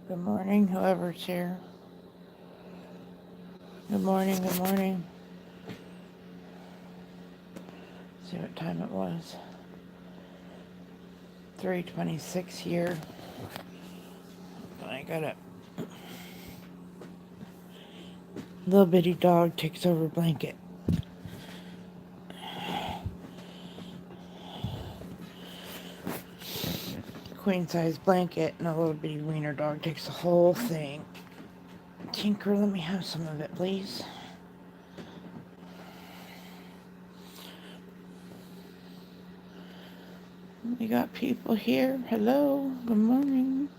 Good morning, whoever's here. Good morning, good morning. See what time it was. 3:26 here. I got a little bitty dog takes over blanket. Queen size blanket and a little bitty wiener dog takes the whole thing. Tinker, let me have some of it, please. We got people here. Hello, good morning.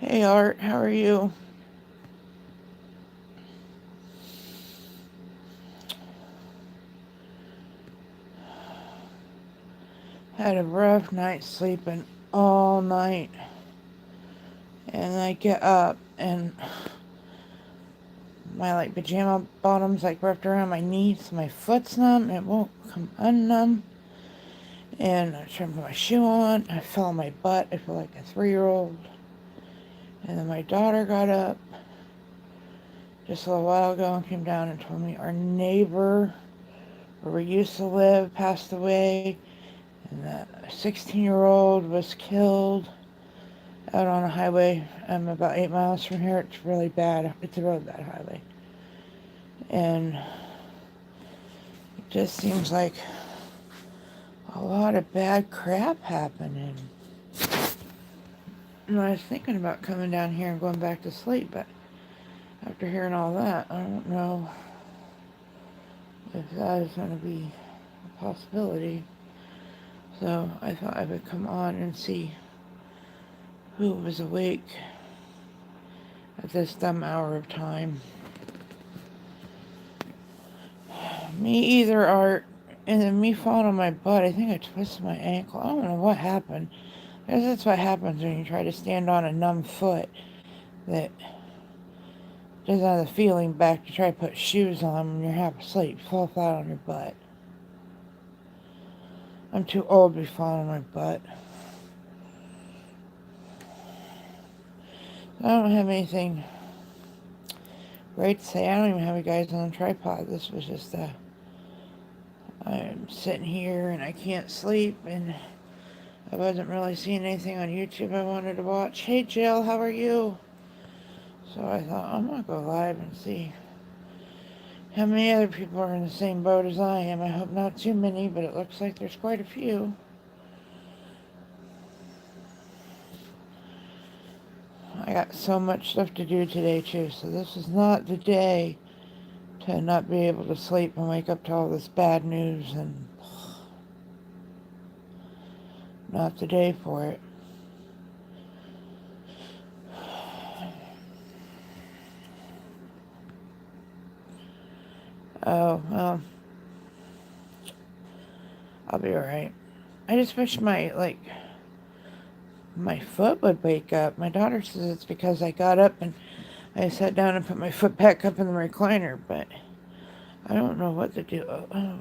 Hey Art, how are you? Had a rough night sleeping all night. And I get up and my pajama bottoms wrapped around my knees. My foot's numb. It won't come unnumb. And I tried to put my shoe on. I fell on my butt. I feel like a 3-year-old. And then my daughter got up just a little while ago and came down and told me our neighbor where we used to live passed away. And that 16-year-old was killed out on a highway. I'm about 8 miles from here. It's really bad. It's a really bad highway. And it just seems like a lot of bad crap happening. And I was thinking about coming down here and going back to sleep, but after hearing all that, I don't know if that is going to be a possibility. So I thought I would come on and see who was awake at this dumb hour of time. Me either, Art. And then me falling on my butt, I think I twisted my ankle. I don't know what happened. I guess that's what happens when you try to stand on a numb foot that doesn't have the feeling back to try to put shoes on when you're half asleep. Fall flat on your butt. I'm too old to be falling on my butt. I don't have anything great to say. I don't even have you guys on a tripod. This was just I'm sitting here and I can't sleep and I wasn't really seeing anything on YouTube I wanted to watch. Hey Jill, how are you? So I thought I'm gonna go live and see how many other people are in the same boat as I am. I hope not too many, but it looks like there's quite a few. I got so much stuff to do today too, so this is not the day to not be able to sleep and wake up to all this bad news, and not the day for it. Oh, well, I'll be alright. I just wish my foot would wake up. My daughter says it's because I got up and I sat down and put my foot back up in the recliner, but I don't know what to do. I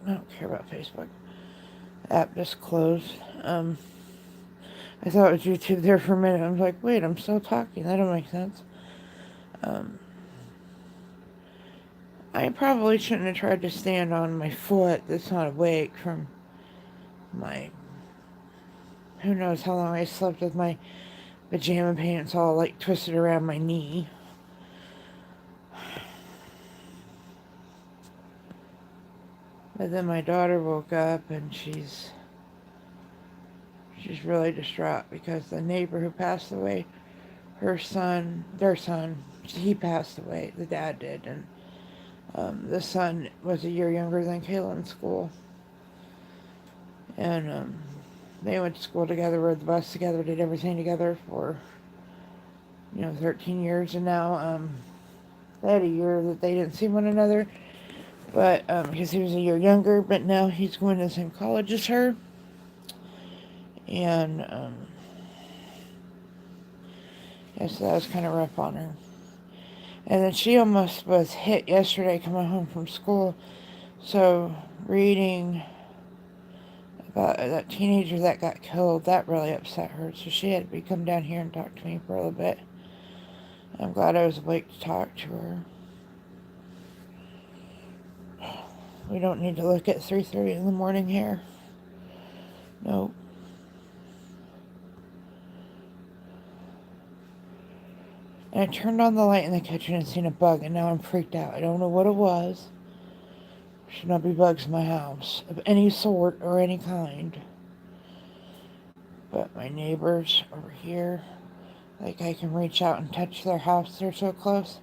don't care about Facebook. The app just closed. I thought it was YouTube there for a minute. I was like, wait, I'm still talking. That don't make sense. I probably shouldn't have tried to stand on my foot that's not awake from my... Who knows how long I slept with my pajama pants all twisted around my knee. But then my daughter woke up and she's really distraught because the neighbor who passed away, their son, he passed away. The dad did, and the son was a year younger than Kayla in school. And they went to school together, rode the bus together, did everything together for, 13 years. And now they had a year that they didn't see one another, but because he was a year younger, but now he's going to the same college as her. And yeah, so that was kind of rough on her. And then she almost was hit yesterday coming home from school. So reading But that teenager that got killed, that really upset her. So she had to come down here and talk to me for a little bit. I'm glad I was awake to talk to her. We don't need to look at 3:30 in the morning here. Nope. And I turned on the light in the kitchen and seen a bug, and now I'm freaked out. I don't know what it was. There should not be bugs in my house, of any sort or any kind. But my neighbors over here, like I can reach out and touch their house. They're so close,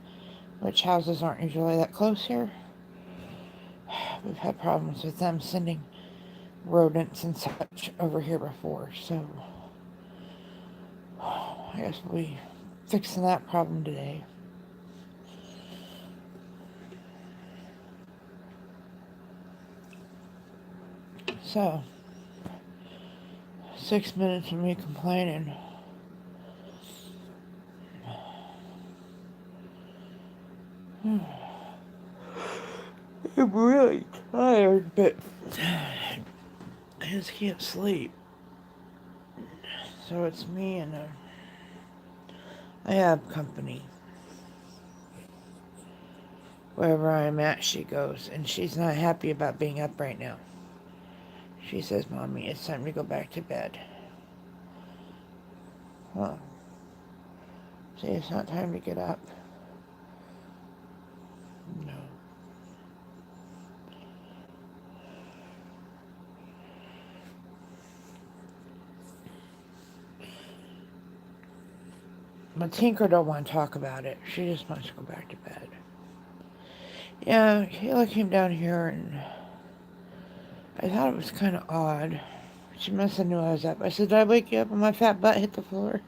which houses aren't usually that close here. We've had problems with them sending rodents and such over here before, so I guess we'll be fixing that problem today. So, 6 minutes of me complaining. I'm really tired, but I just can't sleep. So it's me and I have company. Wherever I'm at, she goes, and she's not happy about being up right now. She says, Mommy, it's time to go back to bed. Well, see, it's not time to get up. No. But Tinker don't want to talk about it. She just wants to go back to bed. Yeah, Kayla came down here, and I thought it was kind of odd. She must have knew I was up. I said, did I wake you up and my fat butt hit the floor?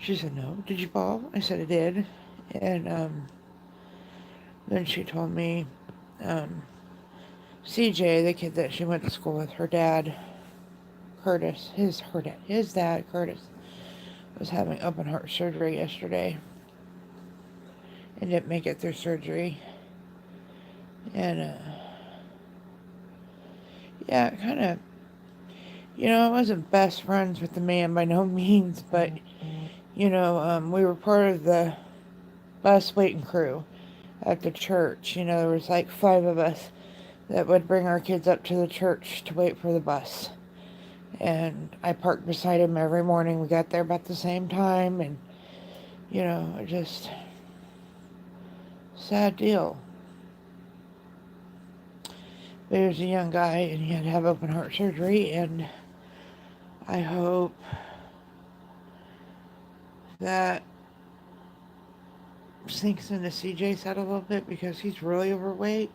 She said, no. Did you fall? I said, I did. And then she told me CJ, the kid that she went to school with, her dad, Curtis, his dad, Curtis, was having open heart surgery yesterday and didn't make it through surgery. And, yeah, kind of, I wasn't best friends with the man by no means, but, we were part of the bus waiting crew at the church. There was like 5 of us that would bring our kids up to the church to wait for the bus. And I parked beside him every morning. We got there about the same time, and, just sad deal. But he was a young guy, and he had to have open heart surgery, and I hope that sinks into CJ's head a little bit, because he's really overweight.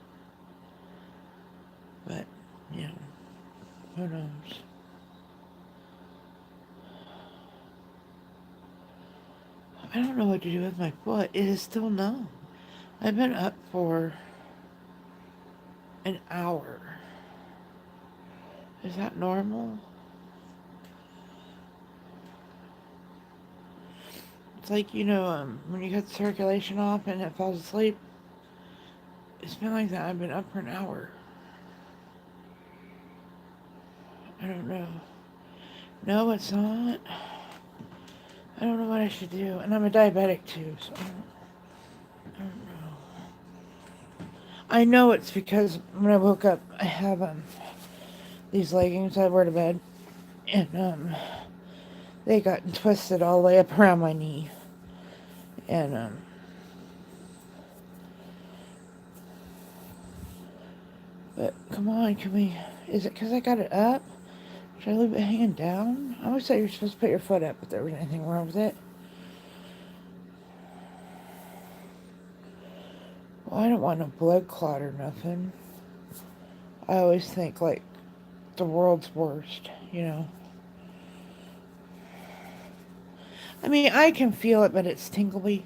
But, who knows? I don't know what to do with my foot. It is still numb. I've been up for an hour. Is that normal? It's like, when you cut the circulation off and it falls asleep. It's been like that. I've been up for an hour. I don't know. No, it's not. I don't know what I should do. And I'm a diabetic too, so I don't know. I know it's because when I woke up, I have these leggings I wear to bed, and they got twisted all the way up around my knee. And but come on, is it because I got it up? Should I leave it hanging down? I always thought you were supposed to put your foot up if there was anything wrong with it. Well, I don't want no blood clot or nothing. I always think, like, the world's worst, I mean, I can feel it, but it's tingly.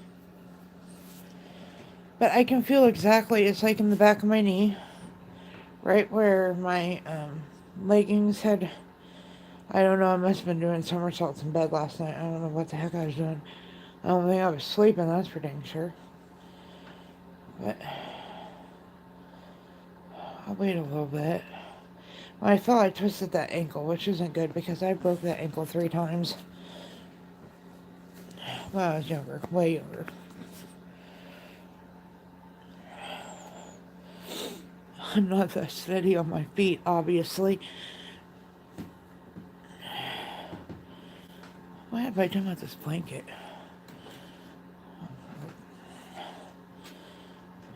But I can feel exactly, it's like in the back of my knee, right where my leggings had, I don't know, I must have been doing somersaults in bed last night. I don't know what the heck I was doing. I don't think I was sleeping, that's for dang sure. But I'll wait a little bit. When I fell, I twisted that ankle, which isn't good because I broke that ankle 3 times when I was younger, way younger. I'm not that steady on my feet, obviously. What have I done with this blanket?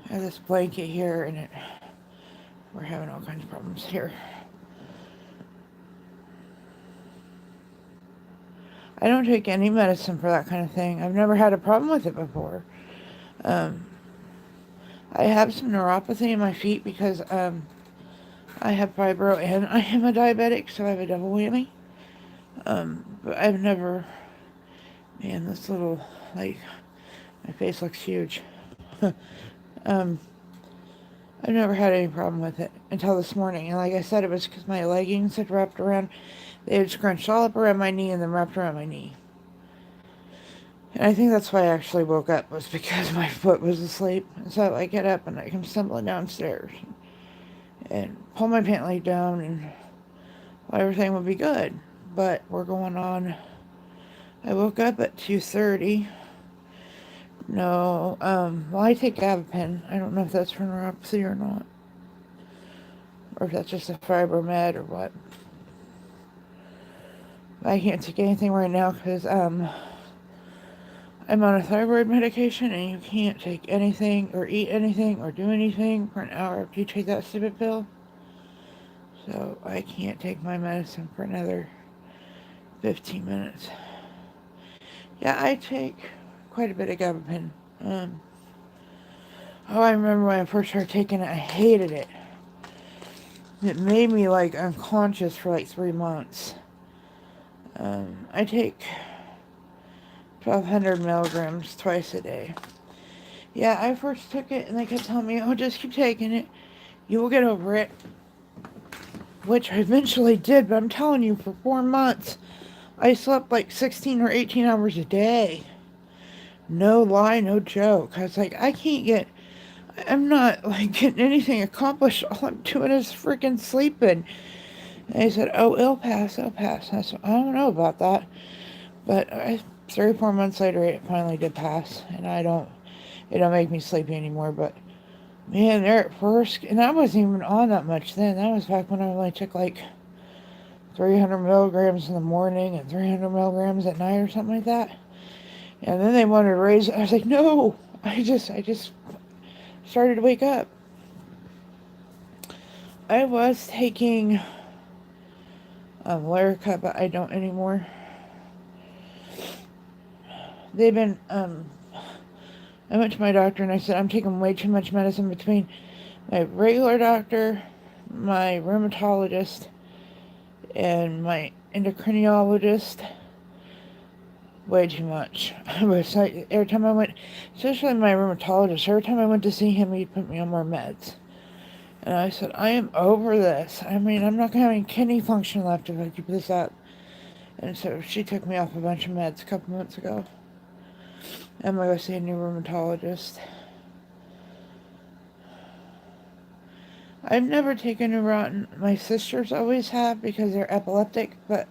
I have this blanket here, and we're having all kinds of problems here. I don't take any medicine for that kind of thing. I've never had a problem with it before. I have some neuropathy in my feet because I have fibro and I am a diabetic, so I have a double whammy. But I've never... Man, this little, like, my face looks huge. I've never had any problem with it until this morning. And like I said, it was because my leggings had wrapped around... They had scrunched all up around my knee and then wrapped around my knee. And I think that's why I actually woke up, was because my foot was asleep. And so I get up and I come stumbling downstairs and pull my pant leg down, and well, everything would be good. But we're going on... I woke up at 2:30. No, well, I take Gabapen. I don't know if that's for neuropathy or not. Or if that's just a fibromed or what. I can't take anything right now because, I'm on a thyroid medication, and you can't take anything or eat anything or do anything for an hour after you take that stupid pill. So I can't take my medicine for another 15 minutes. Yeah, I take quite a bit of Gabapen. I remember when I first started taking it, I hated it. It made me, like, unconscious for, like, 3 months. I take 1,200 milligrams twice a day. Yeah, I first took it, and they kept telling me, oh, just keep taking it. You will get over it. Which I eventually did, but I'm telling you, for 4 months, I slept, like, 16 or 18 hours a day. No lie, no joke. I was like, I'm not, like, getting anything accomplished. All I'm doing is freaking sleeping. And they said, oh, it'll pass. I said, I don't know about that. But 3 or 4 months later, it finally did pass. And it don't make me sleepy anymore. But, man, there at first, and I wasn't even on that much then. That was back when I only took, like, 300 milligrams in the morning and 300 milligrams at night or something like that. And then they wanted to raise it. I was like, no. I just started to wake up. I was taking Lyrica, but I don't anymore. They've been, I went to my doctor and I said, I'm taking way too much medicine between my regular doctor, my rheumatologist, and my endocrinologist. Way too much. Every time I went, especially my rheumatologist, every time I went to see him, he'd put me on more meds. And I said, I am over this. I mean, I'm not going to have any kidney function left if I keep this up. And so she took me off a bunch of meds a couple months ago. I'm going to go see a new rheumatologist. I've never taken Neurontin. My sisters always have because they're epileptic, but,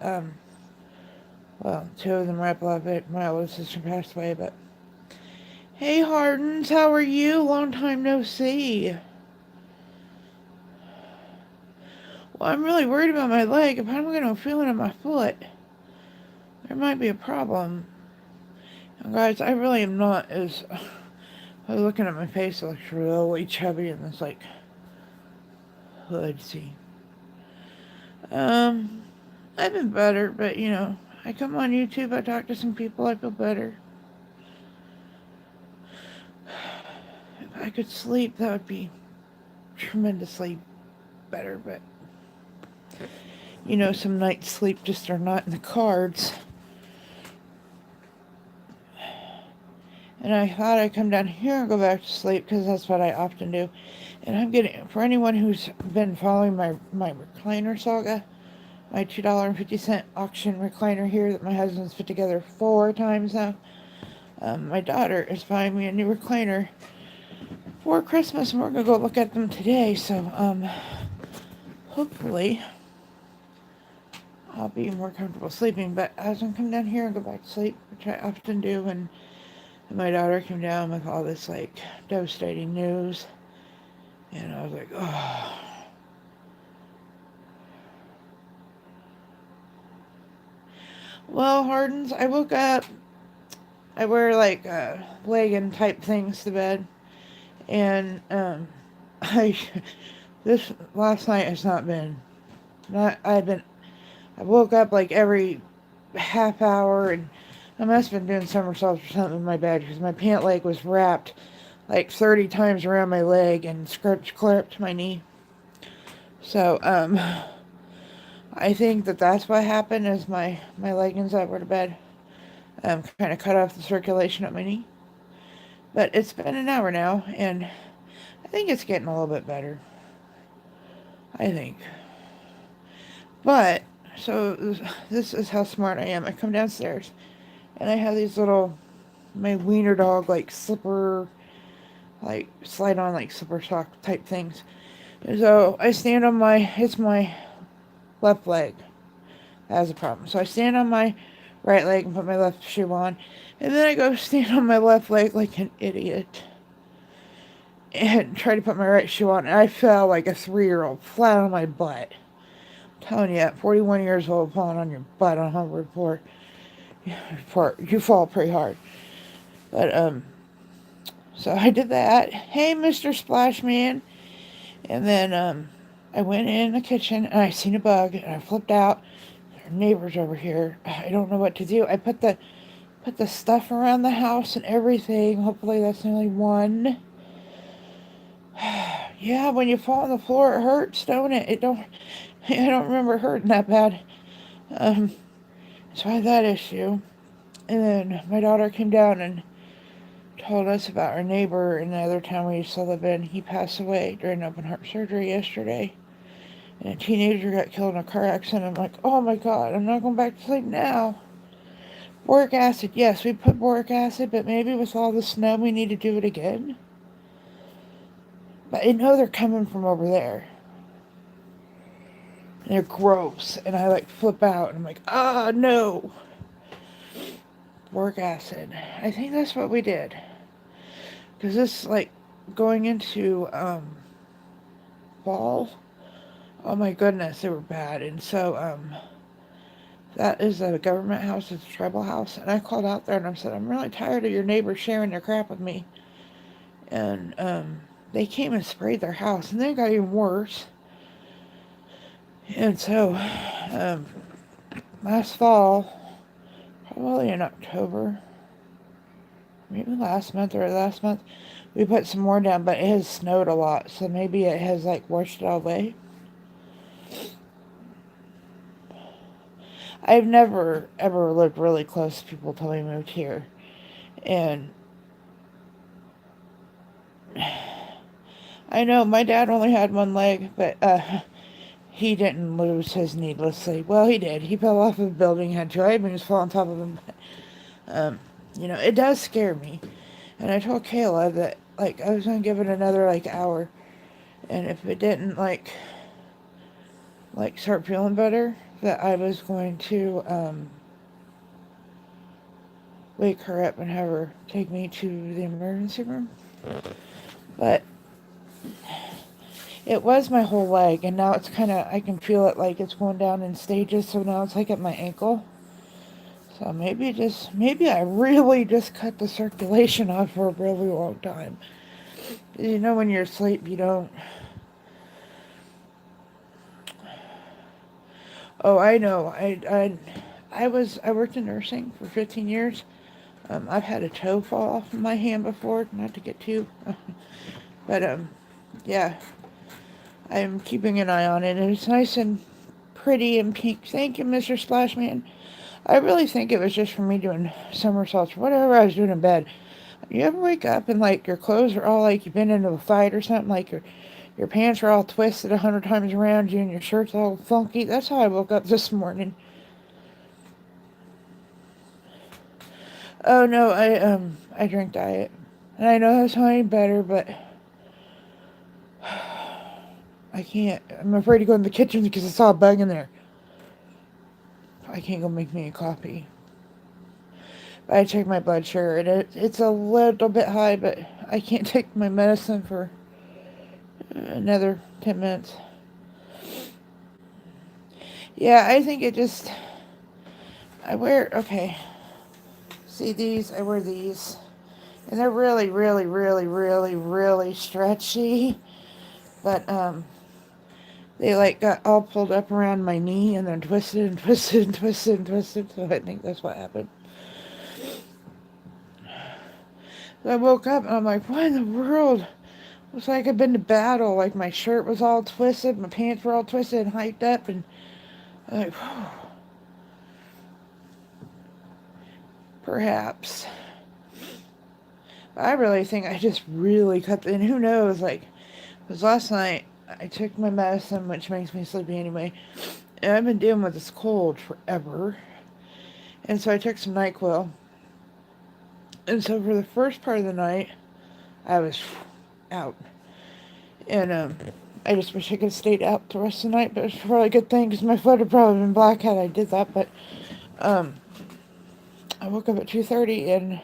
well, 2 of them are epileptic. My older sister passed away, but... Hey, Hardens, how are you? Long time no see. Well, I'm really worried about my leg. If I'm going to feel it in my foot, there might be a problem. And guys, I really am not as... I was looking at my face, it looks really chubby in this, like, hood, see. I've been better, but, you know, I come on YouTube, I talk to some people, I feel better. If I could sleep, that would be tremendously better, but... You know, some nights sleep just are not in the cards. And I thought I'd come down here and go back to sleep, because that's what I often do. And I'm getting, for anyone who's been following my recliner saga, my $2.50 auction recliner here that my husband's put together 4 times now, my daughter is buying me a new recliner for Christmas, and we're going to go look at them today. So, hopefully... I'll be more comfortable sleeping. But I was going to come down here and go back to sleep, which I often do. And my daughter came down with all this, like, devastating news. And I was like, oh. Well, Hardens, I woke up. I wear, like, legging type things to bed. And, I, this last night has not been, I woke up like every half hour, and I must have been doing somersaults or something in my bed because my pant leg was wrapped like 30 times around my leg and scratched clear up to my knee. So, I think that's what happened is my leggings I wear to bed kind of cut off the circulation at my knee. But it's been an hour now, and I think it's getting a little bit better. I think. But, so, this is how smart I am. I come downstairs, and I have these little, my wiener dog, like, slipper, like, slide on, like, slipper sock type things. And so, I stand on it's my left leg. That has a problem. So, I stand on my right leg and put my left shoe on. And then I go stand on my left leg like an idiot. And try to put my right shoe on. And I fell like a 3-year-old, flat on my butt. I'm telling you, at 41 years old, falling on your butt on a hardwood floor, you fall pretty hard. But, so I did that. Hey, Mr. Splash Man. And then, I went in the kitchen and I seen a bug and I flipped out. Our neighbors over here. I don't know what to do. I put the stuff around the house and everything. Hopefully that's only one. Yeah, when you fall on the floor, it hurts, don't it? I don't remember hurting that bad. So I had that issue. And then my daughter came down and told us about our neighbor in the other town we used to live in. He passed away during open heart surgery yesterday. And a teenager got killed in a car accident. I'm like, oh my God, I'm not going back to sleep now. Boric acid, yes, we put boric acid, but maybe with all the snow we need to do it again. But I know they're coming from over there. And they're gross. And I like flip out and I'm like, no. Boric acid. I think that's what we did. Because this, like, going into fall, oh my goodness, they were bad. And so that is a government house, it's a tribal house. And I called out there and I said, I'm really tired of your neighbors sharing their crap with me. And they came and sprayed their house, and then it got even worse. And so last fall, probably in October, maybe last month, we put some more down, but it has snowed a lot, so maybe it has like washed it all away. I've never ever lived really close to people till we moved here, and I know my dad only had one leg, but he didn't lose his needlessly. Well, he did. He fell off of a building, had two items fall on top of him. It does scare me. And I told Kayla that, like, I was going to give it another, like, hour. And if it didn't, like, start feeling better, that I was going to, wake her up and have her take me to the emergency room. But it was my whole leg, and now it's kind of, I can feel it like it's going down in stages, so now it's like at my ankle. So maybe I really just cut the circulation off for a really long time. You know, when you're asleep, you don't. Oh, I know. I worked in nursing for 15 years. I've had a toe fall off of my hand before, not to get too, but yeah. I'm keeping an eye on it, and it's nice and pretty and pink. Thank you, Mr. Splashman. I really think it was just for me doing somersaults or whatever I was doing in bed. You ever wake up and, like, your clothes are all like you've been into a fight or something? Like your pants are all twisted 100 times around you and your shirt's all funky? That's how I woke up this morning. Oh, no, I drink diet. And I know that's not any better, but I can't. I'm afraid to go in the kitchen because I saw a bug in there. I can't go make me a coffee. But I checked my blood sugar, and it's a little bit high, but I can't take my medicine for another 10 minutes. Yeah, I think it just... okay. See these? I wear these. And they're really, really, really, really, really stretchy. But, they, like, got all pulled up around my knee and then twisted and twisted and twisted and twisted. So I think that's what happened. So I woke up and I'm like, what in the world? It was like I'd been to battle. Like, my shirt was all twisted. My pants were all twisted and hiked up. And I'm like, whew. Perhaps. I really think I just really cut and who knows, like, because last night I took my medicine, which makes me sleepy anyway, and I've been dealing with this cold forever, and so I took some NyQuil, and so for the first part of the night, I was out, and I just wish I could have stayed out the rest of the night, but it's probably a good thing, because my foot had probably been black had I did that, but, I woke up at 2:30, and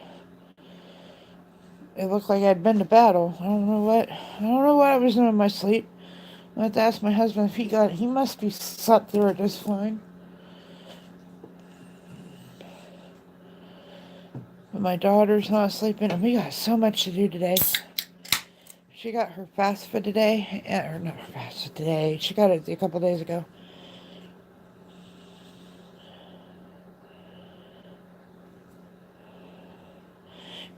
it looked like I'd been to battle. I don't know what I was doing in my sleep. I have to ask my husband if he must be slept through it just fine. But my daughter's not sleeping, and we got so much to do today. She got her FAFSA today, or not her FAFSA today. She got it a couple days ago.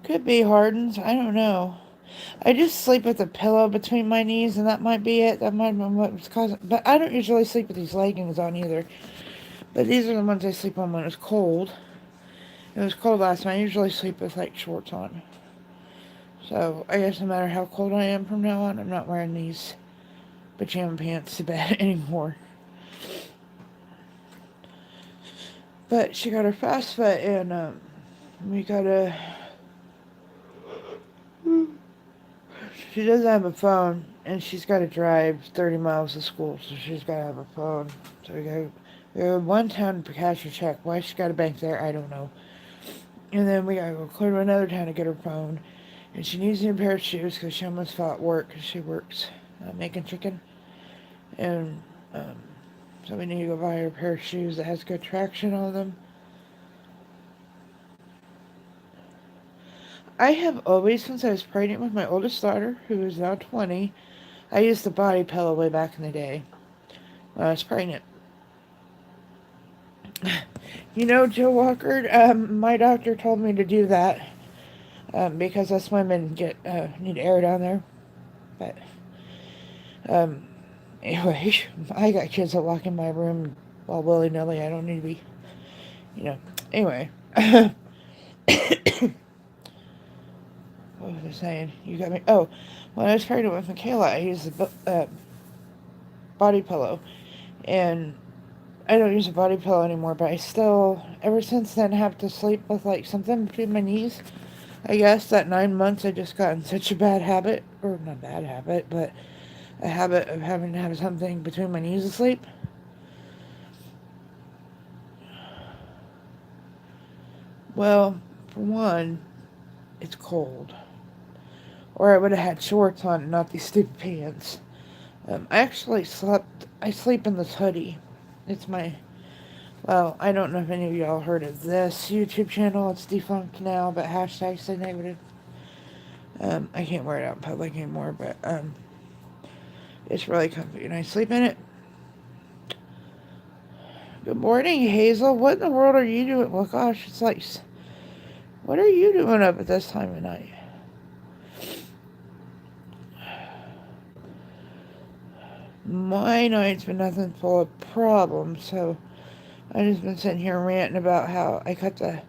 Could be Hardens. I don't know. I just sleep with a pillow between my knees, and that might be it. That might be what was causing. But I don't usually sleep with these leggings on either. But these are the ones I sleep on when it's cold. It was cold last night. I usually sleep with like shorts on. So I guess no matter how cold I am from now on, I'm not wearing these pajama pants to bed anymore. But she got her FAFSA, and we gotta... She doesn't have a phone, and she's got to drive 30 miles to school, so she's got to have a phone. So we go to one town to cash her check. Why she got a bank there, I don't know. And then we gotta go clear to another town to get her phone. And she needs a new pair of shoes because she almost fell at work because she works making chicken. And so we need to go buy her a pair of shoes that has good traction on them. I have always, since I was pregnant with my oldest daughter, who is now 20, I used the body pillow way back in the day when I was pregnant. You know, Joe Walker, my doctor told me to do that because us women need air down there. But anyway, I got kids that walk in my room all willy-nilly. I don't need to be, Anyway. What was I saying? You got me. Oh, when I was pregnant with Michaela, I used the body pillow. And I don't use a body pillow anymore, but I still, ever since then, have to sleep with like something between my knees. I guess that 9 months I just got in such a bad habit, or not bad habit, but a habit of having to have something between my knees to sleep. Well, for one, it's cold. Or I would have had shorts on and not these stupid pants. I sleep in this hoodie. It's well, I don't know if any of y'all heard of this YouTube channel. It's defunct now, but hashtag stay negative. I can't wear it out in public anymore, but, it's really comfy, and I sleep in it. Good morning, Hazel. What in the world are you doing? Well, gosh, it's like, what are you doing up at this time of night? My night's been nothing full of problems, so I've just been sitting here ranting about how I cut the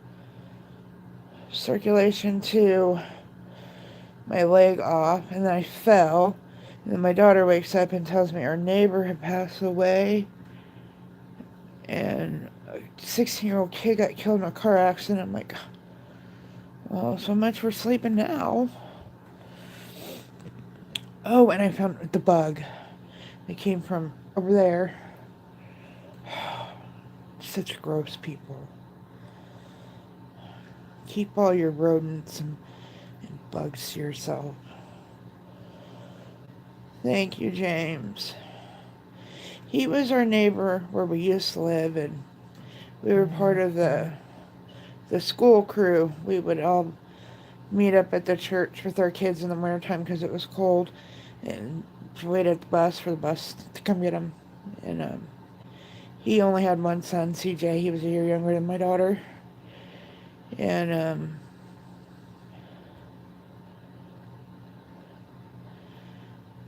circulation to my leg off, and then I fell, and then my daughter wakes up and tells me our neighbor had passed away, and a 16-year-old kid got killed in a car accident. I'm like, well, so much for sleeping now. Oh, and I found the bug. It came from over there. such gross people. Keep all your rodents and bugs to yourself. Thank you, James. He was our neighbor where we used to live, and we were part of the school crew. We would all meet up at the church with our kids in the wintertime because it was cold, and wait at the bus for the bus to come get him. And he only had one son, CJ. He was a year younger than my daughter. And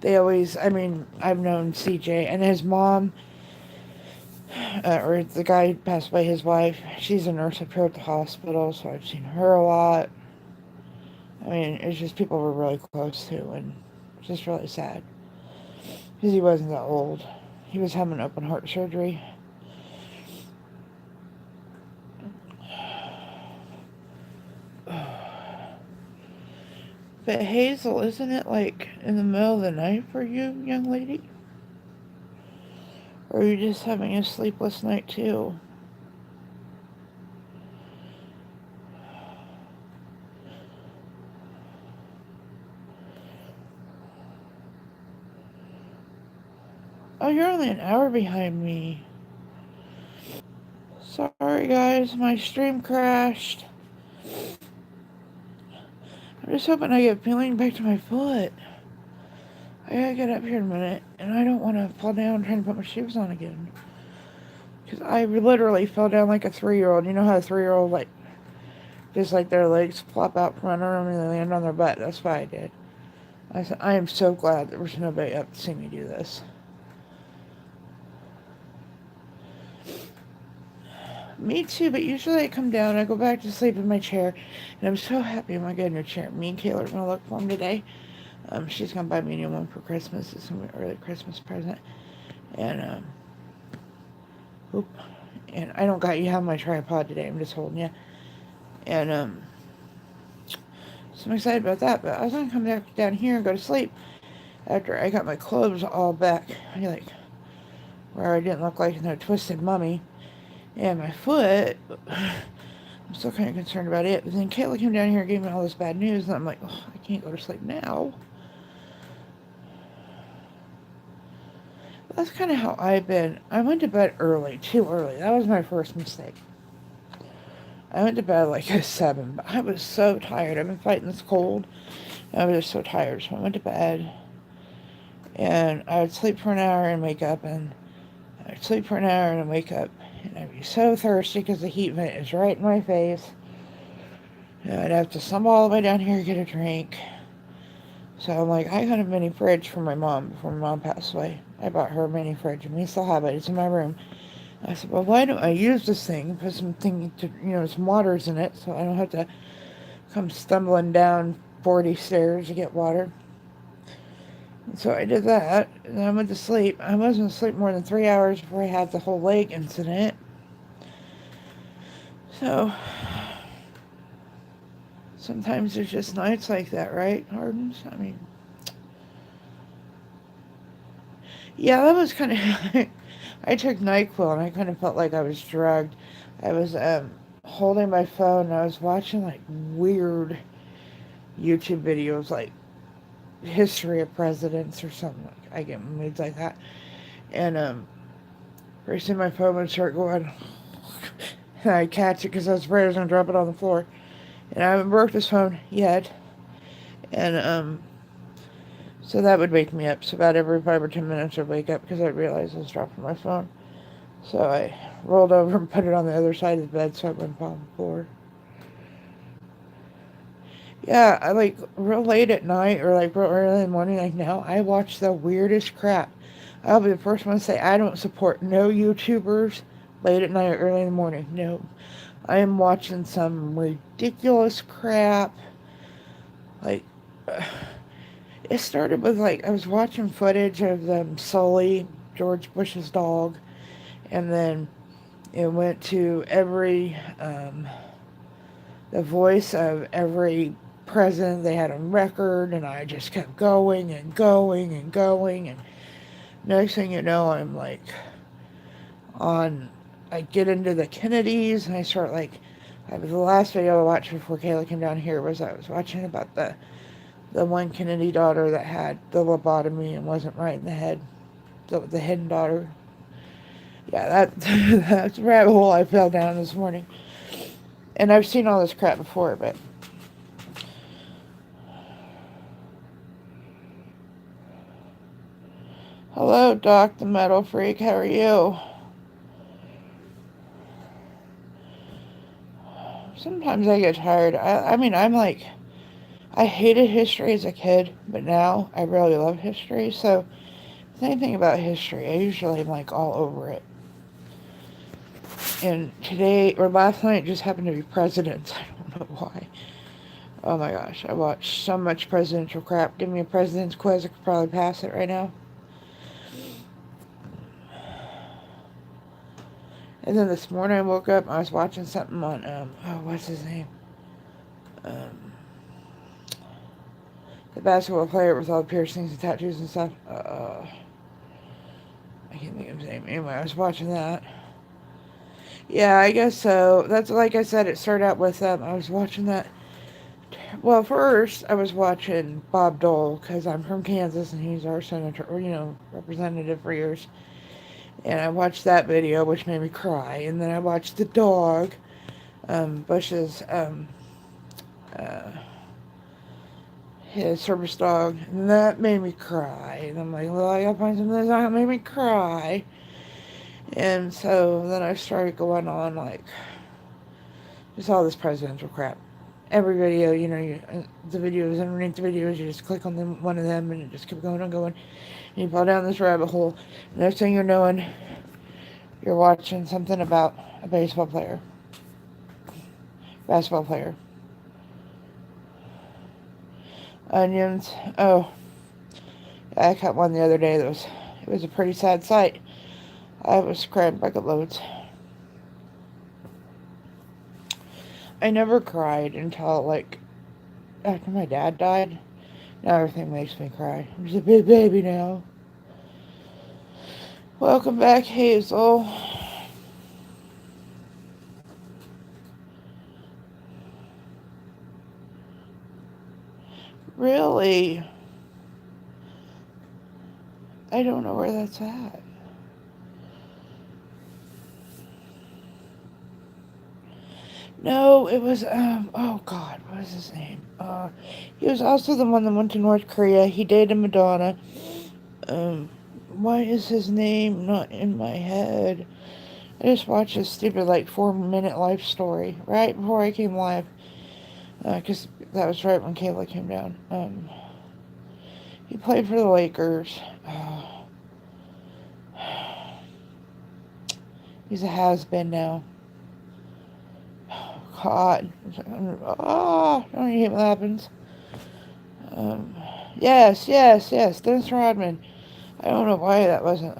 they always, I mean, I've known CJ and his mom, or the guy who passed away, his wife, she's a nurse up here at the hospital, so I've seen her a lot. I mean, it's just people we're really close to, and it's just really sad. Because he wasn't that old. He was having open heart surgery. But Hazel, isn't it like in the middle of the night for you, young lady? Or are you just having a sleepless night too? Oh, you're only an hour behind me. Sorry guys, my stream crashed. I'm just hoping I get feeling back to my foot. I gotta get up here in a minute, and I don't want to fall down trying to put my shoes on again. Because I literally fell down like a 3-year-old. You know how a 3-year-old, like, just like their legs flop out from under them and they land on their butt? That's what I did. I said, I am so glad there was nobody up to see me do this. Me too, but usually I come down, I go back to sleep in my chair, and I'm so happy I'm going to get a new chair. Me and Kayla are going to look for them today. She's going to buy me a new one for Christmas. It's going to be an early Christmas present. And, and I don't got you have my tripod today. I'm just holding you. And, so I'm excited about that. But I was going to come back down here and go to sleep after I got my clothes all back. Like, where I didn't look like no twisted mummy. And my foot, I'm still kind of concerned about it. But then Kayla came down here and gave me all this bad news. And I'm like, oh, I can't go to sleep now. That's kind of how I've been. I went to bed early, too early. That was my first mistake. I went to bed like at 7, but I was so tired. I've been fighting this cold. And I was just so tired. So I went to bed. And I would sleep for an hour and wake up. And I'd sleep for an hour and wake up. And I'd be so thirsty because the heat vent is right in my face. And I'd have to stumble all the way down here and get a drink. So I'm like, I got a mini fridge for my mom before my mom passed away. I bought her a mini fridge, and we still have it. It's in my room. I said, well, why don't I use this thing, put something to, some waters in it, so I don't have to come stumbling down 40 stairs to get water. And so I did that, and then I went to sleep. I wasn't asleep more than 3 hours before I had the whole leg incident. So sometimes there's just nights like that, right, Hardens? I mean, yeah, that was kind of... I took NyQuil, and I kind of felt like I was drugged. I was holding my phone, and I was watching, like, weird YouTube videos, like history of presidents or something. Like, I get moods like that. And pretty soon my phone would start going, and I'd catch it because I was afraid I was going to drop it on the floor. And I haven't broke this phone yet. And so that would wake me up. So about every 5 or 10 minutes I'd wake up because I'd realize I was dropping my phone. So I rolled over and put it on the other side of the bed so I wouldn't fall on the floor. Yeah, I like real late at night or like real early in the morning, like now, I watch the weirdest crap. I'll be the first one to say I don't support no YouTubers late at night or early in the morning. No. I am watching some ridiculous crap. Like, it started with like, I was watching footage of Sully, George Bush's dog, and then it went to the voice of every president they had on record, and I just kept going and going and going, and next thing you know, I'm like on I get into the Kennedys and I start like, the last video I watched before Kayla came down here was I was watching about the one Kennedy daughter that had the lobotomy and wasn't right in the head, the hidden daughter. Yeah, that's a rabbit hole I fell down this morning. And I've seen all this crap before, but hello, Doc, the Metal Freak. How are you? Sometimes I get tired. I mean, I'm like, I hated history as a kid, but now I really love history. So, anything about history, I usually am like all over it. And today, or last night, just happened to be presidents. I don't know why. Oh my gosh, I watched so much presidential crap. Give me a president's quiz, I could probably pass it right now. And then this morning I woke up, I was watching something on, what's his name? The basketball player with all the piercings and tattoos and stuff. I can't think of his name. Anyway, I was watching that. Yeah, I guess so. That's like I said, it started out with, I was watching that. Well, first, I was watching Bob Dole, because I'm from Kansas, and he's our senator, or, representative for years. And I watched that video, which made me cry. And then I watched the dog, Bush's, his service dog, and that made me cry. And I'm like, well, I gotta find something that made me cry. And so then I started going on, like, just all this presidential crap. Every video, the videos, underneath the videos, you just click on them, one of them, and it just keeps going and going. And you fall down this rabbit hole. And next thing you're knowing, you're watching something about a basketball player. Onions. Oh, I caught one the other day it was a pretty sad sight. I was crying bucket loads. I never cried until, like, after my dad died. Now everything makes me cry. I'm just a big baby now. Welcome back, Hazel. Really? I don't know where that's at. No, it was, oh God, what was his name? He was also the one that went to North Korea. He dated Madonna. Why is his name not in my head? I just watched this stupid, like, 4-minute life story right before I came live. Because that was right when Kayla came down. He played for the Lakers. He's a has-been now. God. Oh, I don't hate what happens. Yes, Dennis Rodman. I don't know why that wasn't.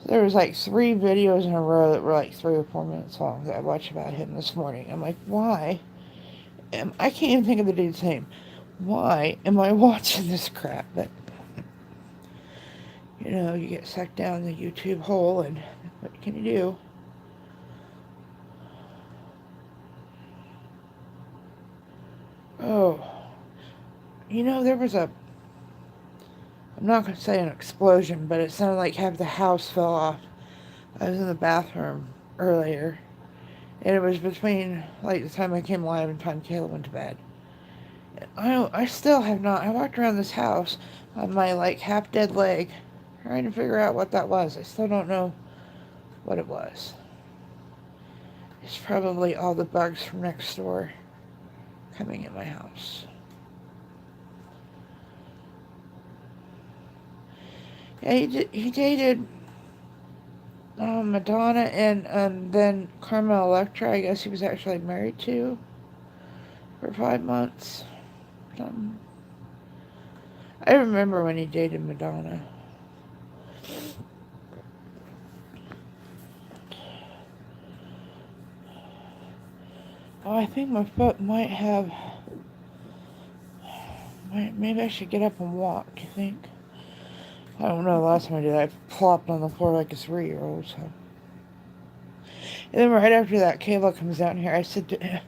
There was like 3 videos in a row that were like 3 or 4 minutes long that I watched about him this morning. I'm like, why? I can't even think of the dude's name. Why am I watching this crap? But, you get sucked down the YouTube hole, and what can you do? Oh, there was I'm not going to say an explosion, but it sounded like half the house fell off. I was in the bathroom earlier, and it was between, like, the time I came live and the time Kayla went to bed. I still have not, I walked around this house on my, like, half-dead leg, trying to figure out what that was. I still don't know what it was. It's probably all the bugs from next door coming in my house. Yeah, he dated Madonna and then Carmel Electra, I guess he was actually married to for 5 months. I remember when he dated Madonna. Oh, I think my foot might have... Maybe I should get up and walk, you think? I don't know, last time I did that, I plopped on the floor like a 3-year-old, so... And then right after that, Kayla comes down here. I said,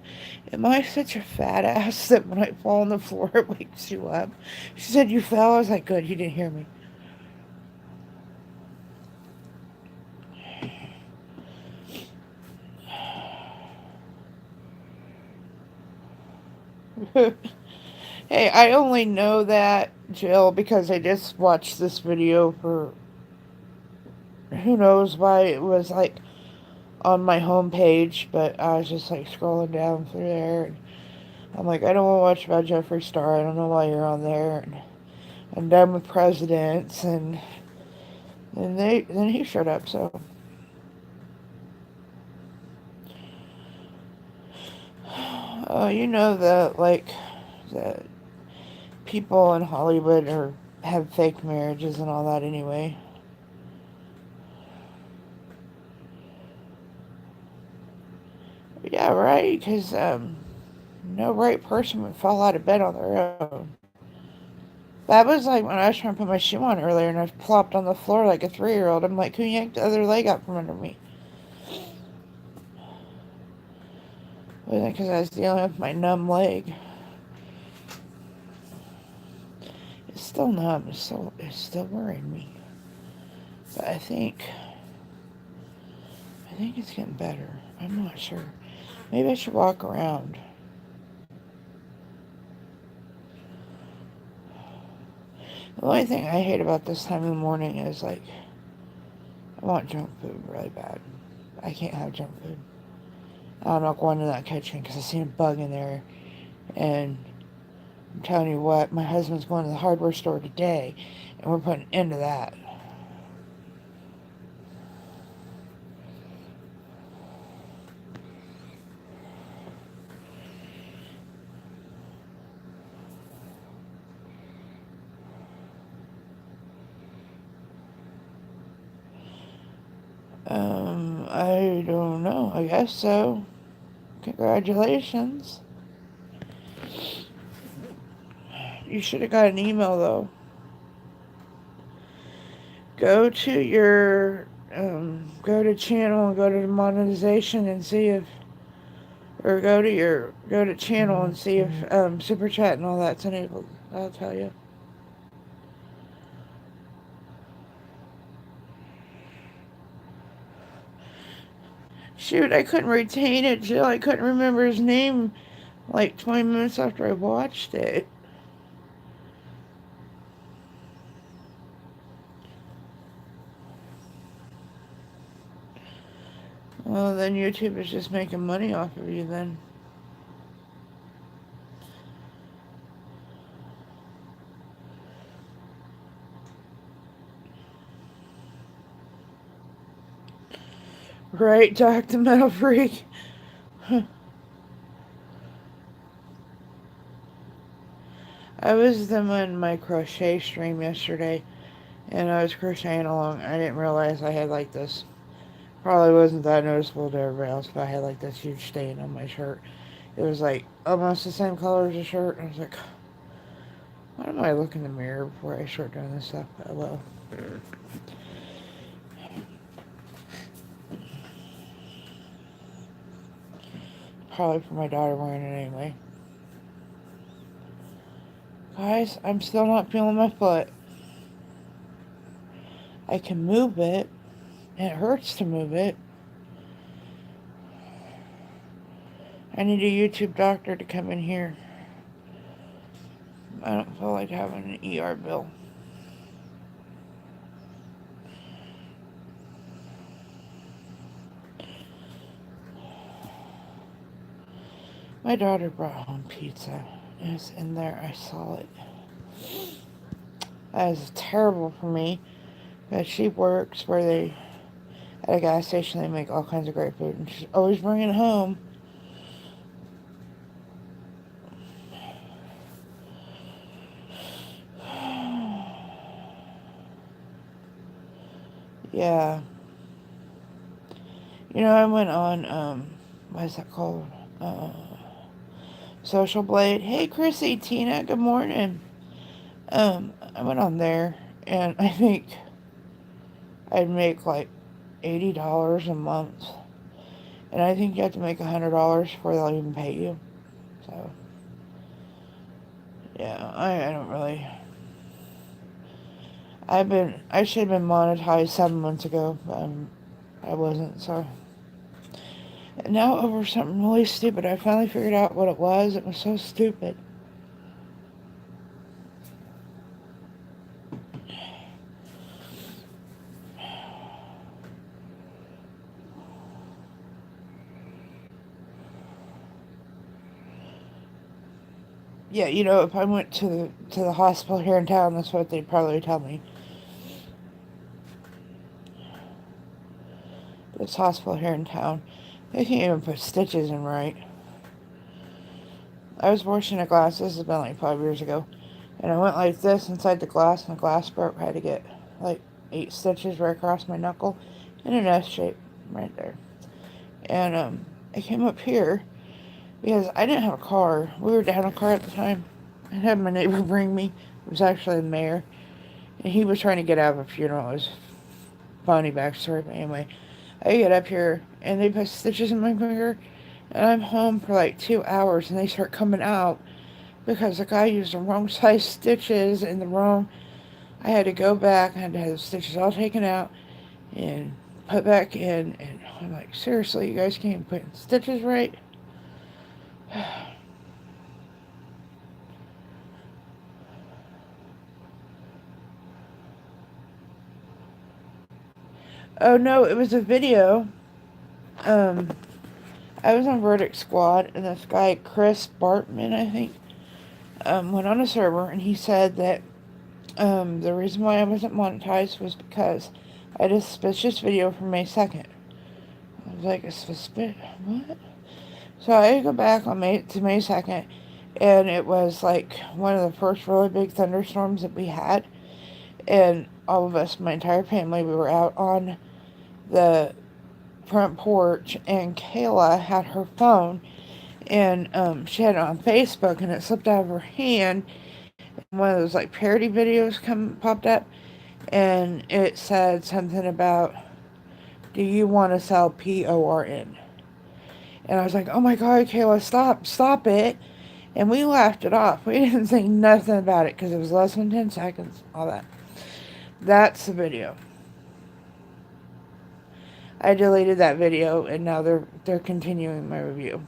am I such a fat ass that when I fall on the floor it wakes you up? She said, you fell? I was like, good, you didn't hear me. Hey, I only know that, Jill, because I just watched this video for who knows why it was like on my homepage, but I was just like scrolling down through there, and I'm like, I don't want to watch about Jeffree Star. I don't know why you're on there. And I'm done with presidents, and then he showed up. So, you know that like the people in Hollywood have fake marriages and all that anyway. Yeah, right. Because no right person would fall out of bed on their own. That was like when I was trying to put my shoe on earlier and I plopped on the floor like a 3-year-old. I'm like, who yanked the other leg out from under me? Was it because I was dealing with my numb leg? It's still numb. It's still worrying me. But I think it's getting better. I'm not sure. Maybe I should walk around. The only thing I hate about this time of the morning is like I want junk food really bad. I can't have junk food. I'm not going to that kitchen because I seen a bug in there. And I'm telling you what, my husband's going to the hardware store today, and we're putting an end to that. I don't know. I guess so. Congratulations. You should have got an email, though. Go to your, go to channel and go to the monetization and see if, or go to channel and see if, super chat and all that's enabled. I'll tell you. Shoot, I couldn't retain it, Jill. I couldn't remember his name like 20 minutes after I watched it. Well, then YouTube is just making money off of you then. Right, Dr. Metal Freak? I was doing my crochet stream yesterday, and I was crocheting along. I didn't realize I had like this. Probably wasn't that noticeable to everybody else, but I had like this huge stain on my shirt. It was like almost the same color as the shirt. I was like, why don't I look in the mirror before I start doing this stuff? Oh, well. Probably for my daughter wearing it anyway. Guys, I'm still not feeling my foot. I can move it. And it hurts to move it. I need a YouTube doctor to come in here. I don't feel like having an ER bill. My daughter brought home pizza. It was in there. I saw it. That is terrible for me. But she works where at a gas station, they make all kinds of great food. And she's always bringing it home. Yeah. You know, I went on, what is that called? Social Blade. Hey, Chrissy, Tina, good morning. I went on there, and I think I'd make like $80 a month. And I think you have to make $100 before they'll even pay you. So, yeah, I don't really... I should have been monetized 7 months ago, but I wasn't, so... And now over something really stupid. I finally figured out what it was. It was so stupid. Yeah, you know, if I went to the hospital here in town, that's what they'd probably tell me. This hospital here in town, they can't even put stitches in right. I was washing a glass, this has been like 5 years ago, and I went like this inside the glass, and the glass broke. I had to get like 8 stitches right across my knuckle in an S shape right there. And I came up here because I didn't have a car. We were down a car at the time. I had my neighbor bring me. It was actually the mayor, and he was trying to get out of a funeral. It was funny backstory, but anyway, I get up here and they put stitches in my finger, and I'm home for like 2 hours, and they start coming out because the guy used the wrong size stitches and the wrong... I had to go back. I had to have the stitches all taken out and put back in, and I'm like, seriously, you guys can't put stitches right? Oh no, it was a video. I was on Verdict Squad, and this guy, Chris Bartman, I think, went on a server, and he said that the reason why I wasn't monetized was because I had a suspicious video from May 2nd. I was like, a suspicious... what? So I go back on May 2nd, and it was like one of the first really big thunderstorms that we had, and all of us, my entire family, we were out on the front porch, and Kayla had her phone, and she had it on Facebook, and it slipped out of her hand, and one of those like parody videos popped up, and it said something about, do you want to sell PORN? And I was like, oh my god, Kayla, stop it. And we laughed it off. We didn't think nothing about it because it was less than 10 seconds, all that. That's the video. I deleted that video, and now they're continuing my review.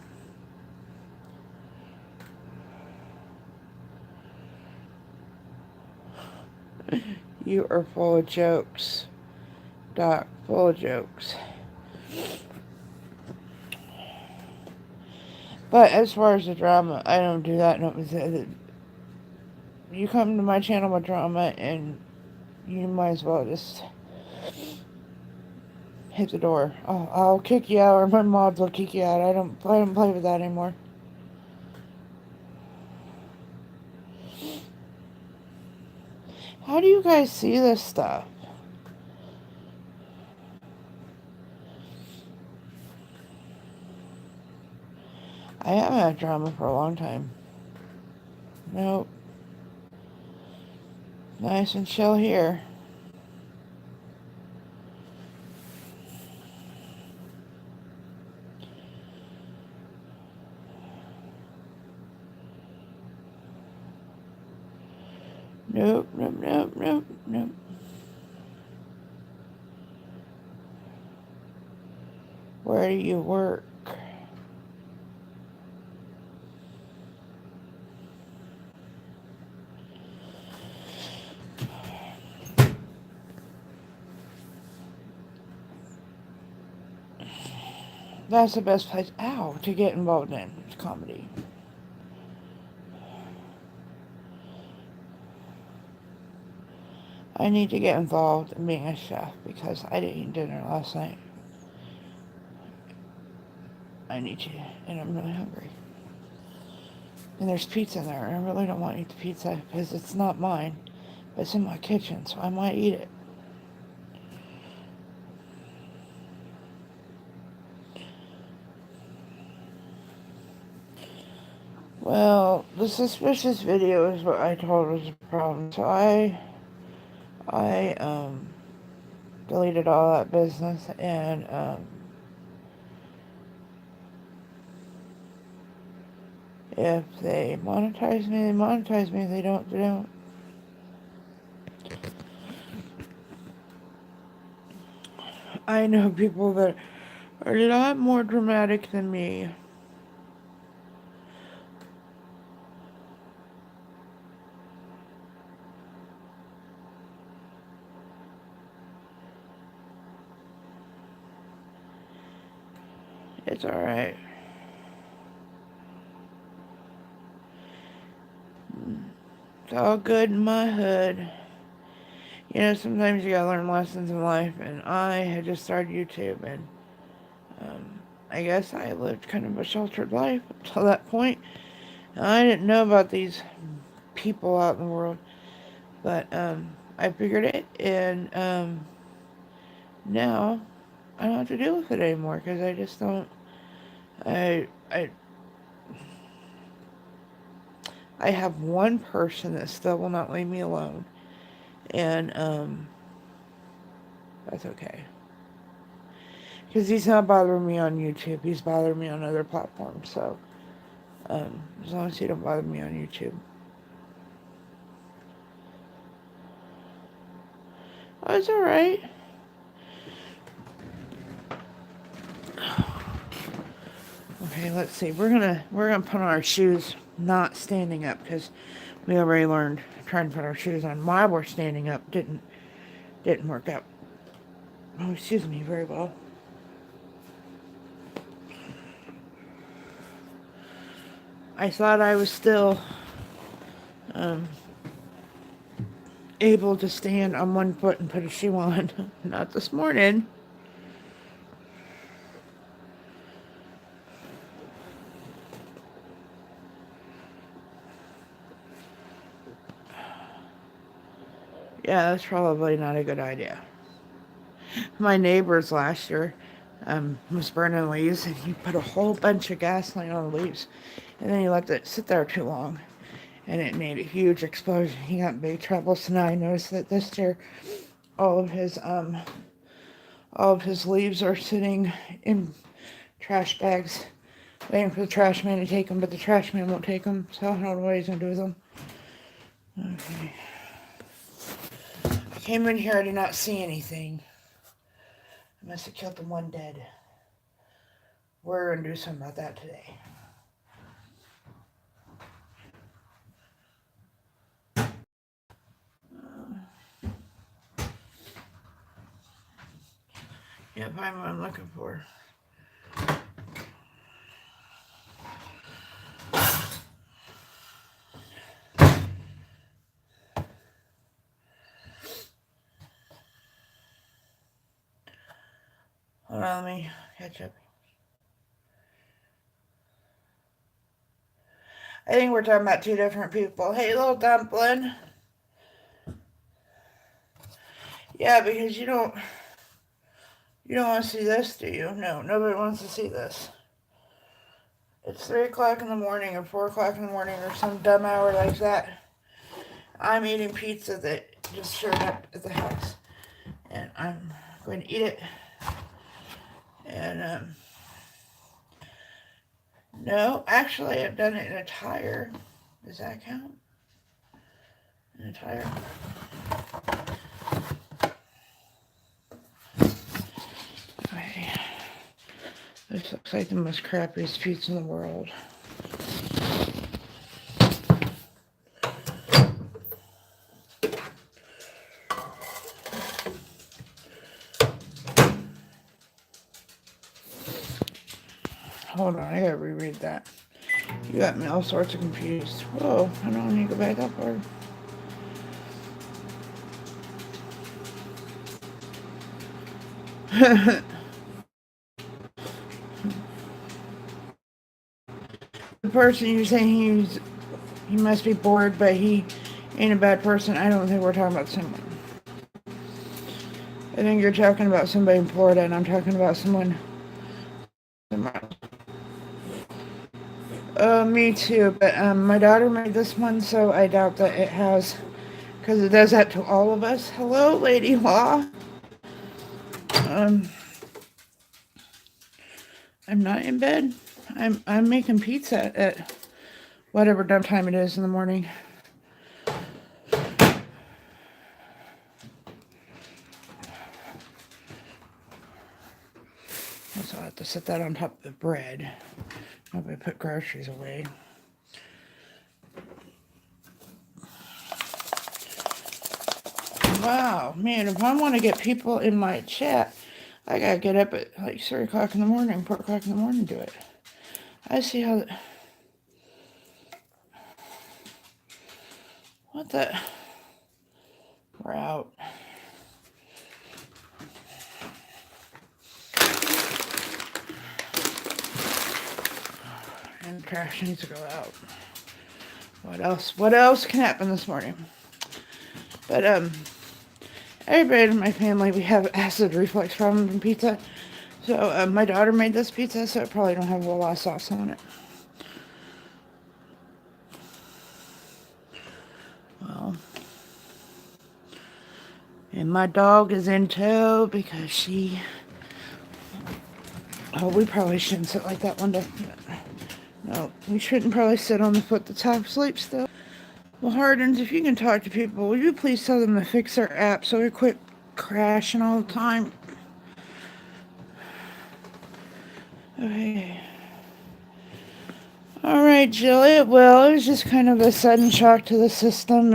You are full of jokes, Doc. Full of jokes. But as far as the drama, I don't do that. No, you come to my channel with drama, and you might as well just hit the door. I'll kick you out, or my mods will kick you out. I don't play with that anymore. How do you guys see this stuff? I haven't had drama for a long time. Nope. Nice and chill here. Nope, nope, nope, nope, nope. Where do you work? That's the best place, to get involved in comedy. I need to get involved in being a chef because I didn't eat dinner last night. I need to, and I'm really hungry. And there's pizza in there, and I really don't want to eat the pizza because it's not mine, but it's in my kitchen, so I might eat it. Well, the suspicious video is what I told was the problem. So I deleted all that business, and If they monetize me, they monetize me. If they don't, they don't. I know people that are a lot more dramatic than me. It's alright. It's all good in my hood. You know, sometimes you gotta learn lessons in life, and I had just started YouTube, and I guess I lived kind of a sheltered life up till that point. I didn't know about these people out in the world, but I figured it, and now I don't have to deal with it anymore because I just don't. I have one person that still will not leave me alone, and that's okay. Because he's not bothering me on YouTube. He's bothering me on other platforms. So, as long as he don't bother me on YouTube. Oh, it's alright. Okay, let's see. We're gonna put on our shoes not standing up because we already learned trying to put our shoes on while we're standing up didn't work out. Oh, excuse me, very well. I thought I was still able to stand on one foot and put a shoe on. Not this morning. Yeah, that's probably not a good idea. My neighbors last year was burning leaves, and he put a whole bunch of gasoline on the leaves, and then he let it sit there too long, and it made a huge explosion. He got in big trouble. So now I noticed that this year, all of his leaves are sitting in trash bags, waiting for the trash man to take them, but the trash man won't take them, so I don't know what he's gonna do with them. Okay. I came in here, I did not see anything. I must have killed the one dead. We're gonna do something about that today. Yep, I'm what I'm looking for. Hold on, let me catch up. I think we're talking about two different people. Hey, little dumpling. Yeah, because you don't want to see this, do you? No, nobody wants to see this. It's 3 o'clock in the morning or 4 o'clock in the morning or some dumb hour like that. I'm eating pizza that just showed up at the house. And I'm going to eat it. And, no, actually, I've done it in a tire. Does that count? In a tire? Okay. This looks like the most crappiest pizza in the world. Hold on, I gotta reread that. You got me all sorts of confused. Whoa, I don't need to go back up or. The person you're saying he must be bored, but he ain't a bad person. I don't think we're talking about someone. I think you're talking about somebody in Florida, and I'm talking about someone. Me too, but my daughter made this one, so I doubt that it has, because it does that to all of us. Hello, Lady Law. I'm not in bed. I'm making pizza at whatever dumb time it is in the morning. So I'll have to set that on top of the bread. Nobody put groceries away. Wow, man, if I want to get people in my chat, I gotta get up at like 3 o'clock in the morning, 4 o'clock in the morning to do it. I see how... What the... We're out. And the trash needs to go out. What else? What else can happen this morning? But, everybody in my family, we have acid reflux problem from pizza. So, my daughter made this pizza, so it probably don't have a lot of sauce on it. Well, and my dog is in tow because she... Oh, we probably shouldn't sit like that one day. No, we shouldn't probably sit on the foot that's half asleep still. Well, Hardens, if you can talk to people, will you please tell them to fix their app so they quit crashing all the time? Okay. Alright, Jill, well, it was just kind of a sudden shock to the system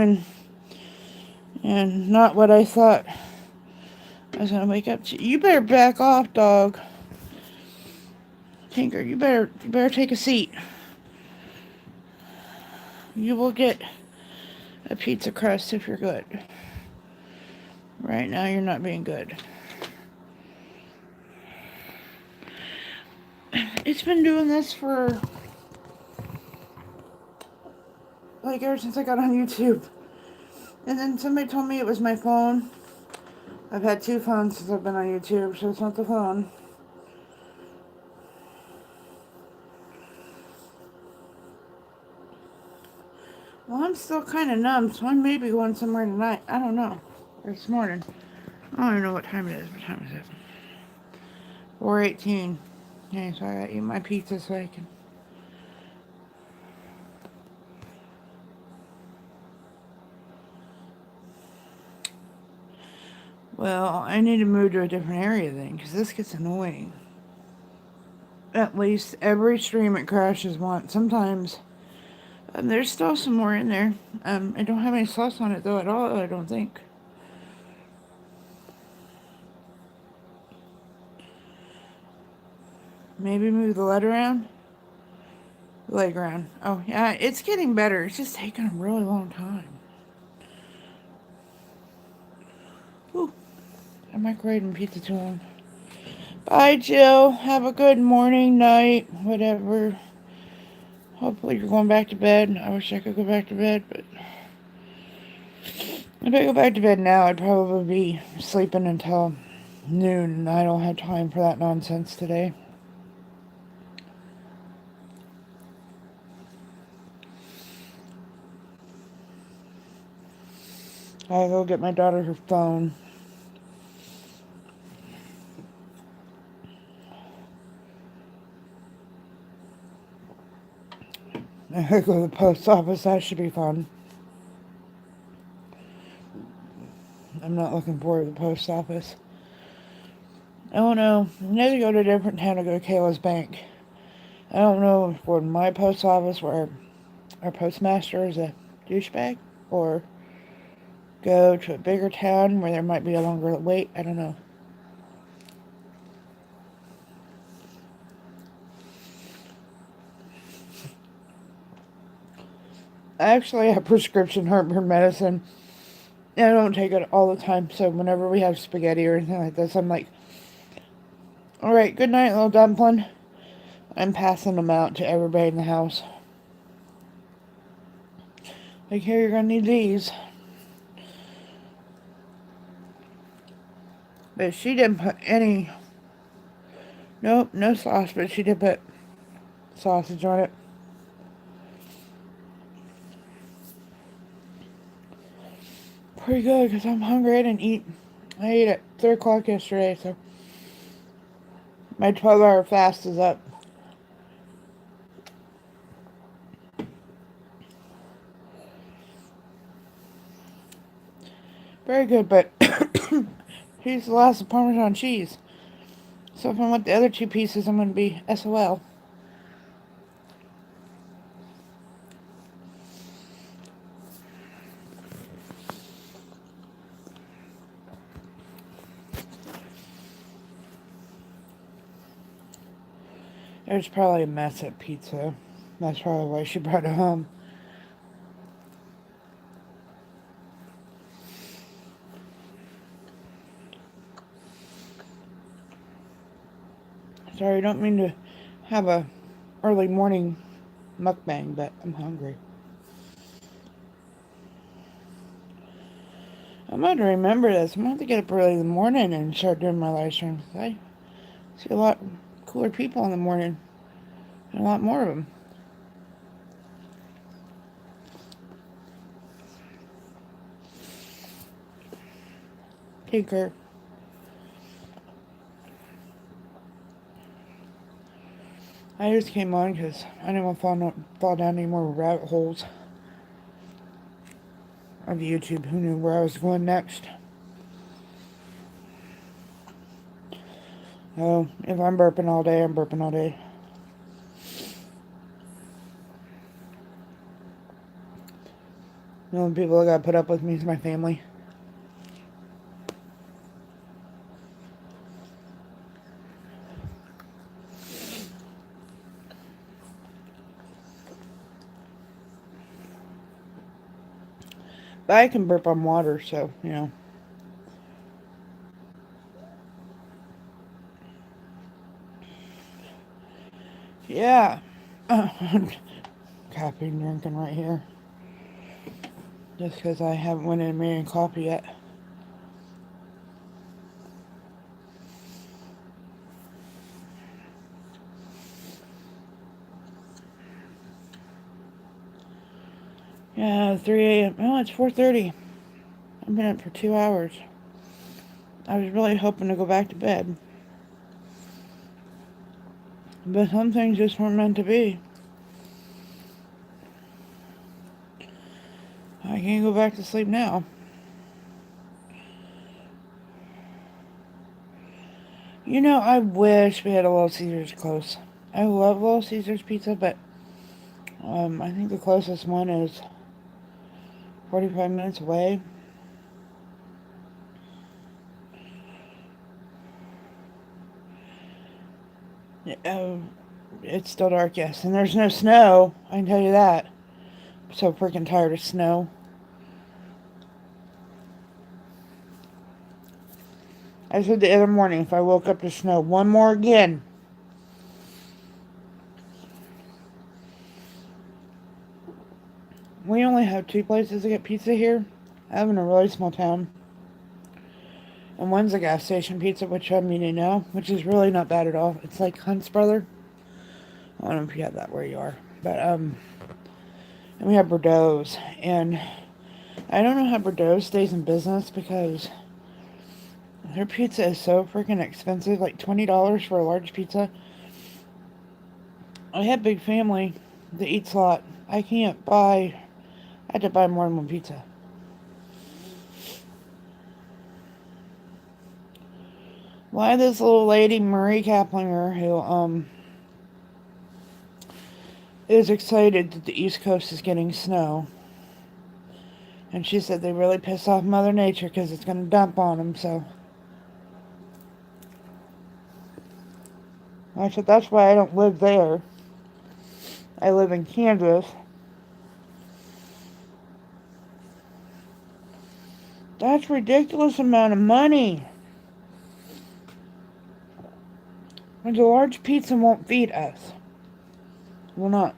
and not what I thought I was going to wake up to. You better back off, dog. Tinker, you better take a seat. You will get a pizza crust if you're good. Right now, you're not being good. It's been doing this for, like, ever since I got on YouTube. And then somebody told me it was my phone. I've had 2 phones since I've been on YouTube, so it's not the phone. Well, I'm still kind of numb, so I may be going somewhere tonight. I don't know. Or this morning. I don't even know what time it is. What time is it? 4:18. Okay, so I gotta eat my pizza so I can... Well, I need to move to a different area then, because this gets annoying. At least every stream it crashes once. Sometimes there's still some more in there. I don't have any sauce on it though at all, I don't think. Maybe move the leg around? Leg around. Oh, yeah, it's getting better. It's just taking a really long time. Ooh, I'm microwaving pizza too long. Bye, Jill. Have a good morning, night, whatever. Hopefully you're going back to bed. I wish I could go back to bed, but... If I go back to bed now, I'd probably be sleeping until noon, and I don't have time for that nonsense today. I'll go get my daughter her phone. I go to the post office. That should be fun. I'm not looking forward to the post office. Oh no, I need to go to a different town to go to Kayla's bank. I don't know if for my post office where our postmaster is a douchebag, or go to a bigger town where there might be a longer wait. I don't know. I actually have prescription heartburn medicine. And I don't take it all the time, so whenever we have spaghetti or anything like this, I'm like, alright, good night, little dumpling. I'm passing them out to everybody in the house. Like, here, you're gonna need these. But she didn't put any... Nope, no sauce, but she did put sausage on it. Pretty good, because I'm hungry. I didn't eat. I ate at 3 o'clock yesterday, so... My 12-hour fast is up. Very good, but here's the last of Parmesan cheese. So if I want the other two pieces, I'm going to be SOL. There's probably a mess at pizza. That's probably why she brought it home. Sorry, I don't mean to have a early morning mukbang, but I'm hungry. I'm going to remember this. I'm going to have to get up early in the morning and start doing my live streams. I see a lot cooler people in the morning. And a lot more of them. Tinker. I just came on because I didn't want to fall down any more rabbit holes of YouTube. Who knew where I was going next? Oh, if I'm burping all day, I'm burping all day. The only people that gotta put up with me is my family. But I can burp on water, so, you know. Yeah. Coffee drinking right here. Just because I haven't went in and made any coffee yet. Yeah, 3 a.m. Oh, it's 4:30. I've been up for 2 hours. I was really hoping to go back to bed. But some things just weren't meant to be. I can't go back to sleep now. You know, I wish we had a Little Caesars close. I love Little Caesars pizza, but I think the closest one is 45 minutes away. It's still dark, yes. And there's no snow, I can tell you that. I'm so freaking tired of snow. I said the other morning, if I woke up to snow one more again. We only have 2 places to get pizza here. I live in a really small town. And one's a gas station pizza, which I'm eating now, which is really not bad at all. It's like Hunt's Brother. I don't know if you have that where you are. But, and we have Bordeaux's. And I don't know how Bordeaux stays in business because their pizza is so freaking expensive. Like $20 for a large pizza. I have a big family that eats a lot. I had to buy more than one pizza. Why this little lady, Marie Kaplinger, who, is excited that the East Coast is getting snow. And she said they really piss off Mother Nature because it's going to dump on them, so. I said, that's why I don't live there. I live in Kansas. That's a ridiculous amount of money. And a large pizza won't feed us. Will not.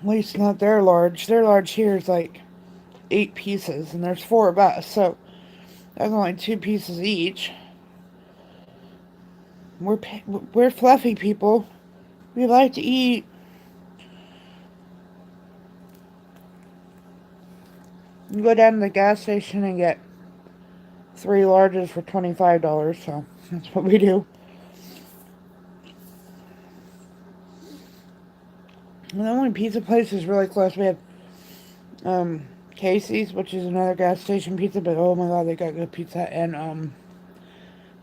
At least not their large. Their large here is like 8 pieces, and there's 4 of us, so that's only 2 pieces each. We're fluffy people. We like to eat. You go down to the gas station and get 3 larges for $25, so that's what we do. the only pizza place is really close. We have Casey's, which is another gas station pizza, but oh my god, they got good pizza. And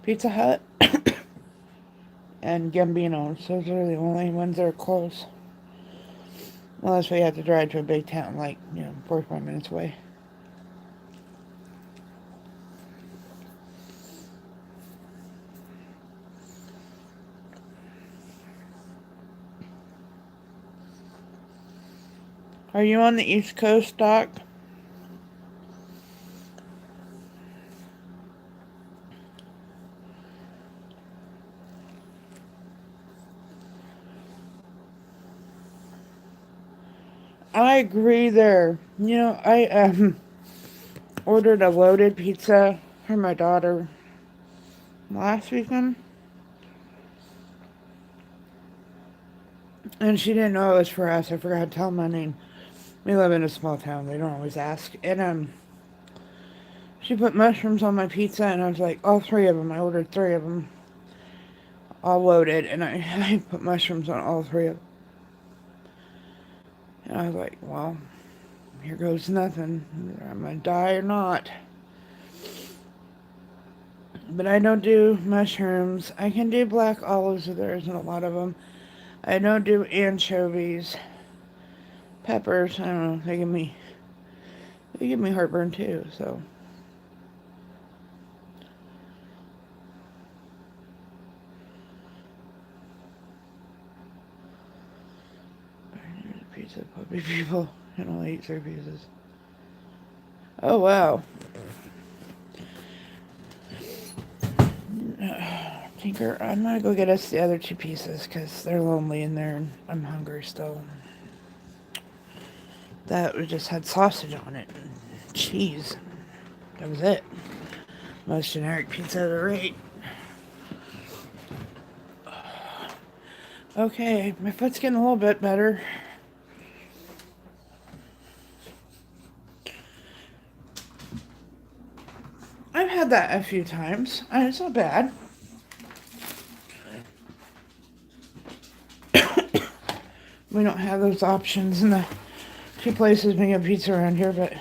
Pizza Hut and Gambino's. Those are the only ones that are close. Unless we have to drive to a big town, like, 45 minutes away. Are you on the East Coast, Doc? I agree there. I ordered a loaded pizza for my daughter last weekend. And she didn't know it was for us. I forgot to tell my name. We live in a small town. They don't always ask. And she put mushrooms on my pizza, and I was like, all three of them. I ordered three of them, all loaded, and I put mushrooms on all three of them. And I was like, well, here goes nothing. Either I'm going to die or not. But I don't do mushrooms. I can do black olives if there isn't a lot of them. I don't do anchovies. Peppers, I don't know. They give me heartburn too, so. Pizza puppy people. I only eat 3 pieces. Oh, wow. Tinker, I'm gonna go get us the other 2 pieces because they're lonely in there and I'm hungry still. That just had sausage on it and cheese. That was it. Most generic pizza I've ever ate. Okay, my foot's getting a little bit better. I've had that a few times. It's not bad. We don't have those options in the 2 places we get pizza around here, but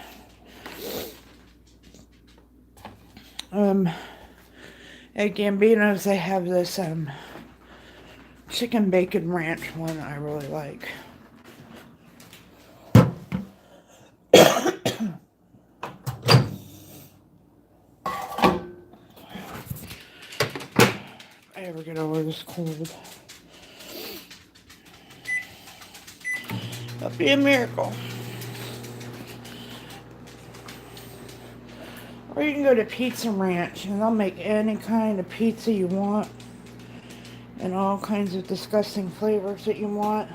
at Gambino's they have this chicken bacon ranch one I really like. I ever get over this cold. That'd be a miracle. Or you can go to Pizza Ranch and they'll make any kind of pizza you want and all kinds of disgusting flavors that you want.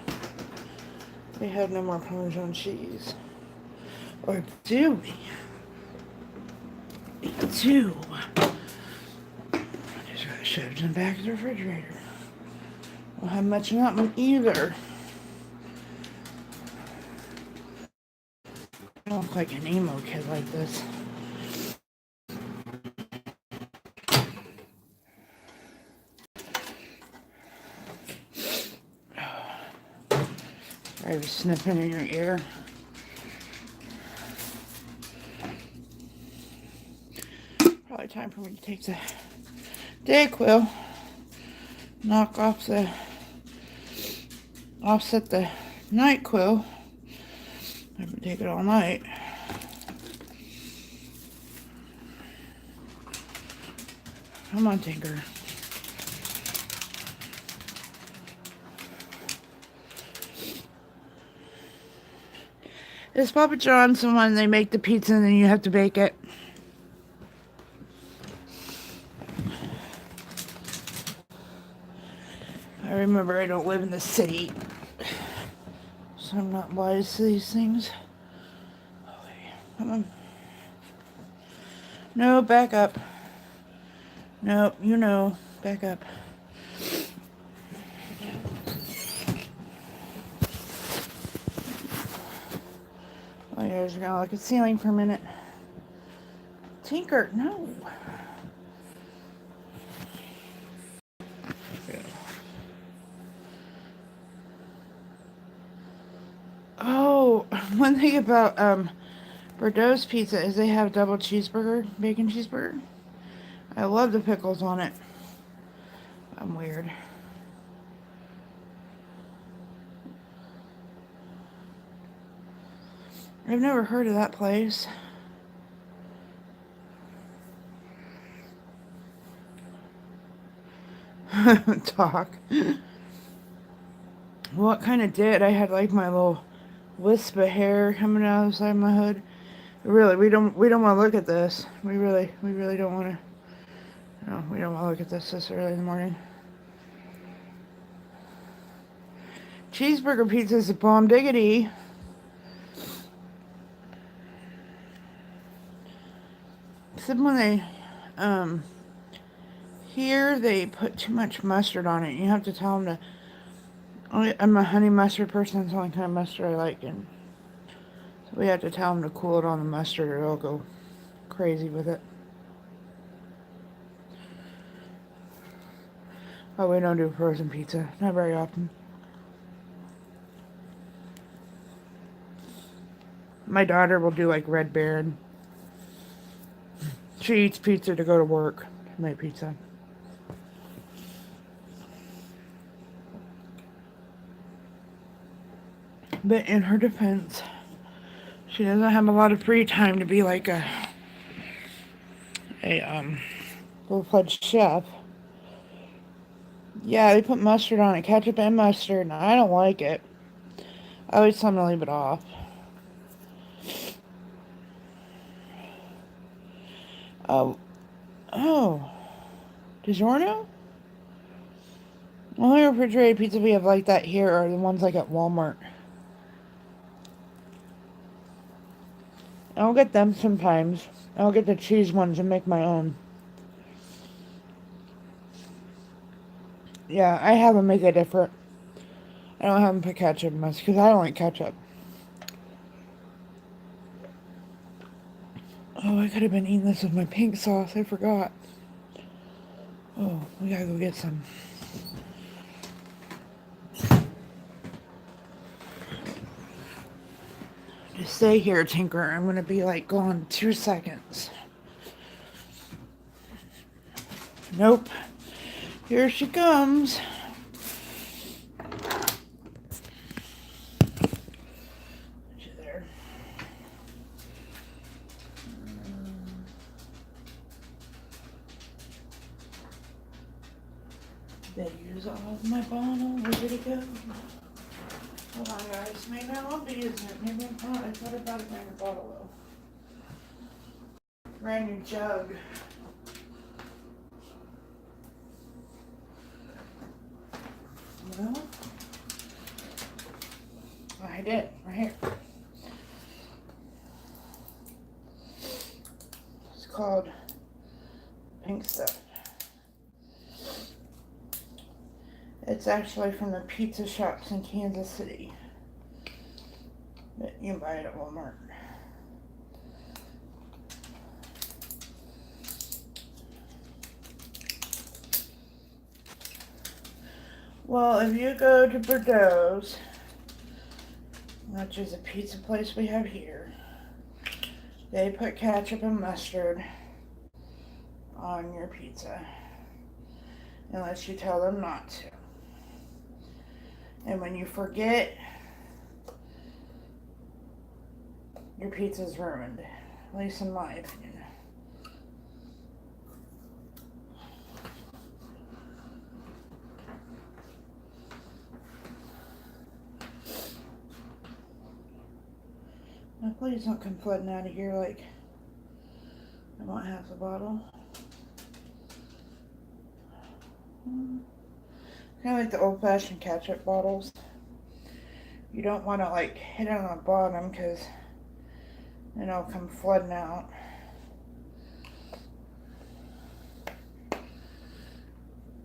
They have no more Parmesan cheese. Or do we? We do. I just got shoved in the back of the refrigerator. Don't have much in them either. I don't look like an emo kid like this. I was sniffing in your ear. Probably time for me to take the Dayquil. Offset the NyQuil. I've been taking it all night. Come on, Tinker. Is Papa John's the one they make the pizza and then you have to bake it? I remember I don't live in the city, so I'm not wise to these things. Okay, come on. No, back up. No, back up. Oh, yeah, just gonna look at the ceiling for a minute. Tinker, no. one thing about Bordeaux's pizza is they have double cheeseburger, bacon cheeseburger. I love the pickles on it. I'm weird. I've never heard of that place. Talk. What kind of did? I had like my little wisp of hair coming out of the side of my hood. Really, we don't want to look at this. We really don't want to. No, we don't want to look at this early in the morning. Cheeseburger pizza is a bomb diggity. Except when they, here they put too much mustard on it. You have to tell them to, I'm a honey mustard person. It's the only kind of mustard I like. And so we have to tell them to cool it on the mustard or they'll go crazy with it. Oh, we don't do frozen pizza. Not very often. My daughter will do like Red Baron. She eats pizza to go to work. To make pizza. But in her defense, she doesn't have a lot of free time to be like a full-fledged chef. Yeah, they put mustard on it, ketchup and mustard, and I don't like it. I always tell them to leave it off. Oh, DiGiorno? The only refrigerated pizza we have like that here are the ones like at Walmart. I'll get them sometimes. I'll get the cheese ones and make my own. Yeah, I have them make it different. I don't have them put ketchup in mustard because I don't like ketchup. Oh, I could have been eating this with my pink sauce. I forgot. Oh, we gotta go get some. Just stay here, Tinker. I'm gonna be like gone 2 seconds. Nope. Here she comes. She's there. Did I use all of my bottle? Where did it go? Hold on, guys. Maybe I won't be using it. Maybe I'm not. I thought about it in the bottle, though. Brand new jug. Well, I did. Right here. It's called Pink Stuff. It's actually from the pizza shops in Kansas City. But you can buy it at Walmart. Well, if you go to Bordeaux's, which is a pizza place we have here, they put ketchup and mustard on your pizza. Unless you tell them not to. And when you forget, your pizza's ruined. At least in my opinion. Now please don't come flooding out of here like I want half the bottle. Kind of like the old-fashioned ketchup bottles. You don't want to like hit it on the bottom because then it'll come flooding out.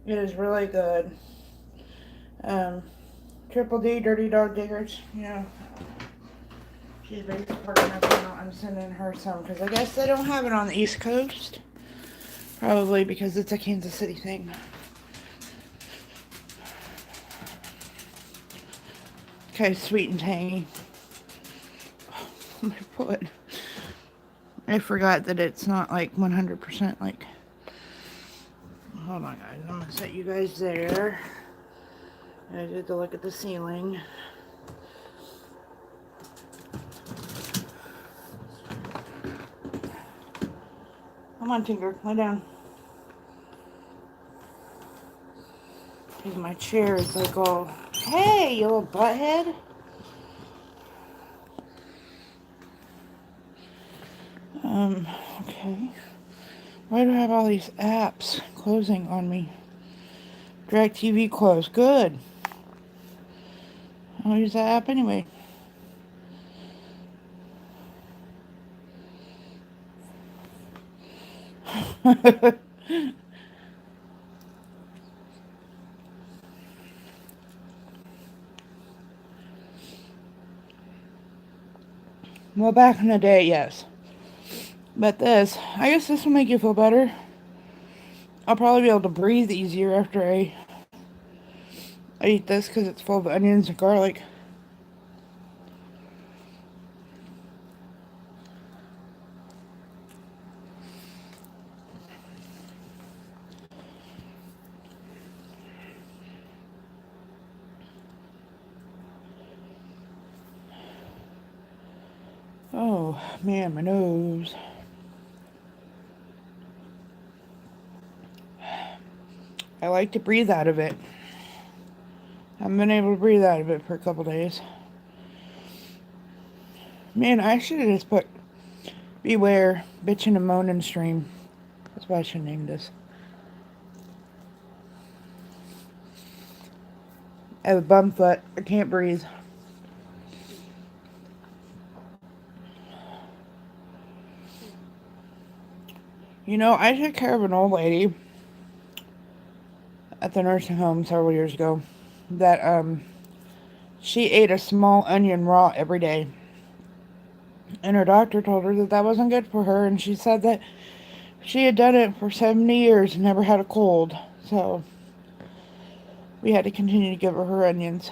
It is really good. Triple D, Dirty Dog Diggers, you know. She's very supportive enough. I'm sending her some because I guess they don't have it on the East Coast. Probably because it's a Kansas City thing. Okay, sweet and tangy. my foot. I forgot that it's not like 100% like... Hold on, guys. I'm gonna set you guys there. I did to look at the ceiling. Come on, Tinker. Lie down. Because my chair is like all... Hey, you little butthead. Okay. Why do I have all these apps closing on me? DirecTV closed. Good. I'll use that app anyway. Well, back in the day, yes. But this, I guess this will make you feel better. I'll probably be able to breathe easier after I eat this because it's full of onions and garlic. Oh, man, my nose. I like to breathe out of it. I haven't been able to breathe out of it for a couple days. Man, I should have just put Beware, Bitchin' and Moanin' Stream. That's why I should name this. I have a bum foot. I can't breathe. You know, I took care of an old lady at the nursing home several years ago that she ate a small onion raw every day. And her doctor told her that that wasn't good for her, and she said that she had done it for 70 years and never had a cold. So we had to continue to give her her onions.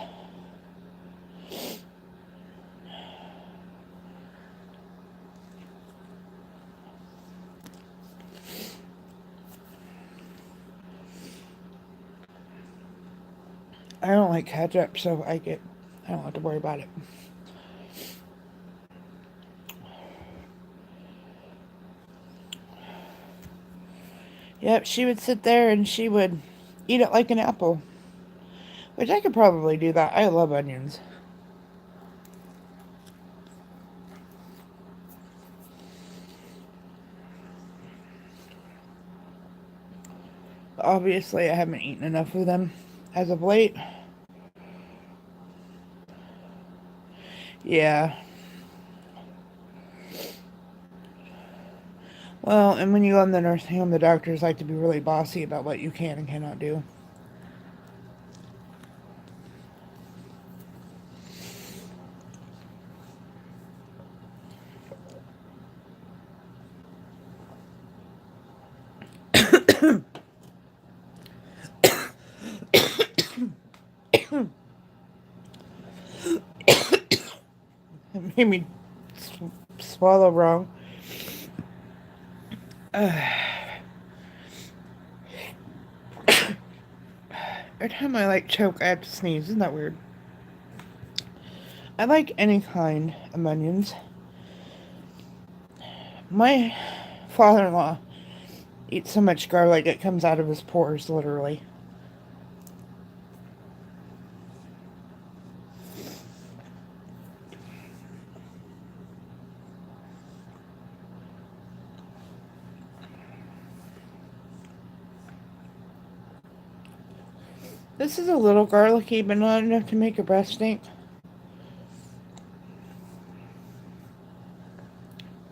I don't like ketchup, so I don't have to worry about it. Yep, she would sit there and she would eat it like an apple. Which I could probably do that. I love onions. Obviously, I haven't eaten enough of them as of late. Yeah. Well, and when you go in the nursing home, the doctors like to be really bossy about what you can and cannot do. It made me swallow wrong. Every time I choke, I have to sneeze. Isn't that weird? I like any kind of onions. My father-in-law eats so much garlic it comes out of his pores, literally. This is a little garlicky, but not enough to make your breath stink.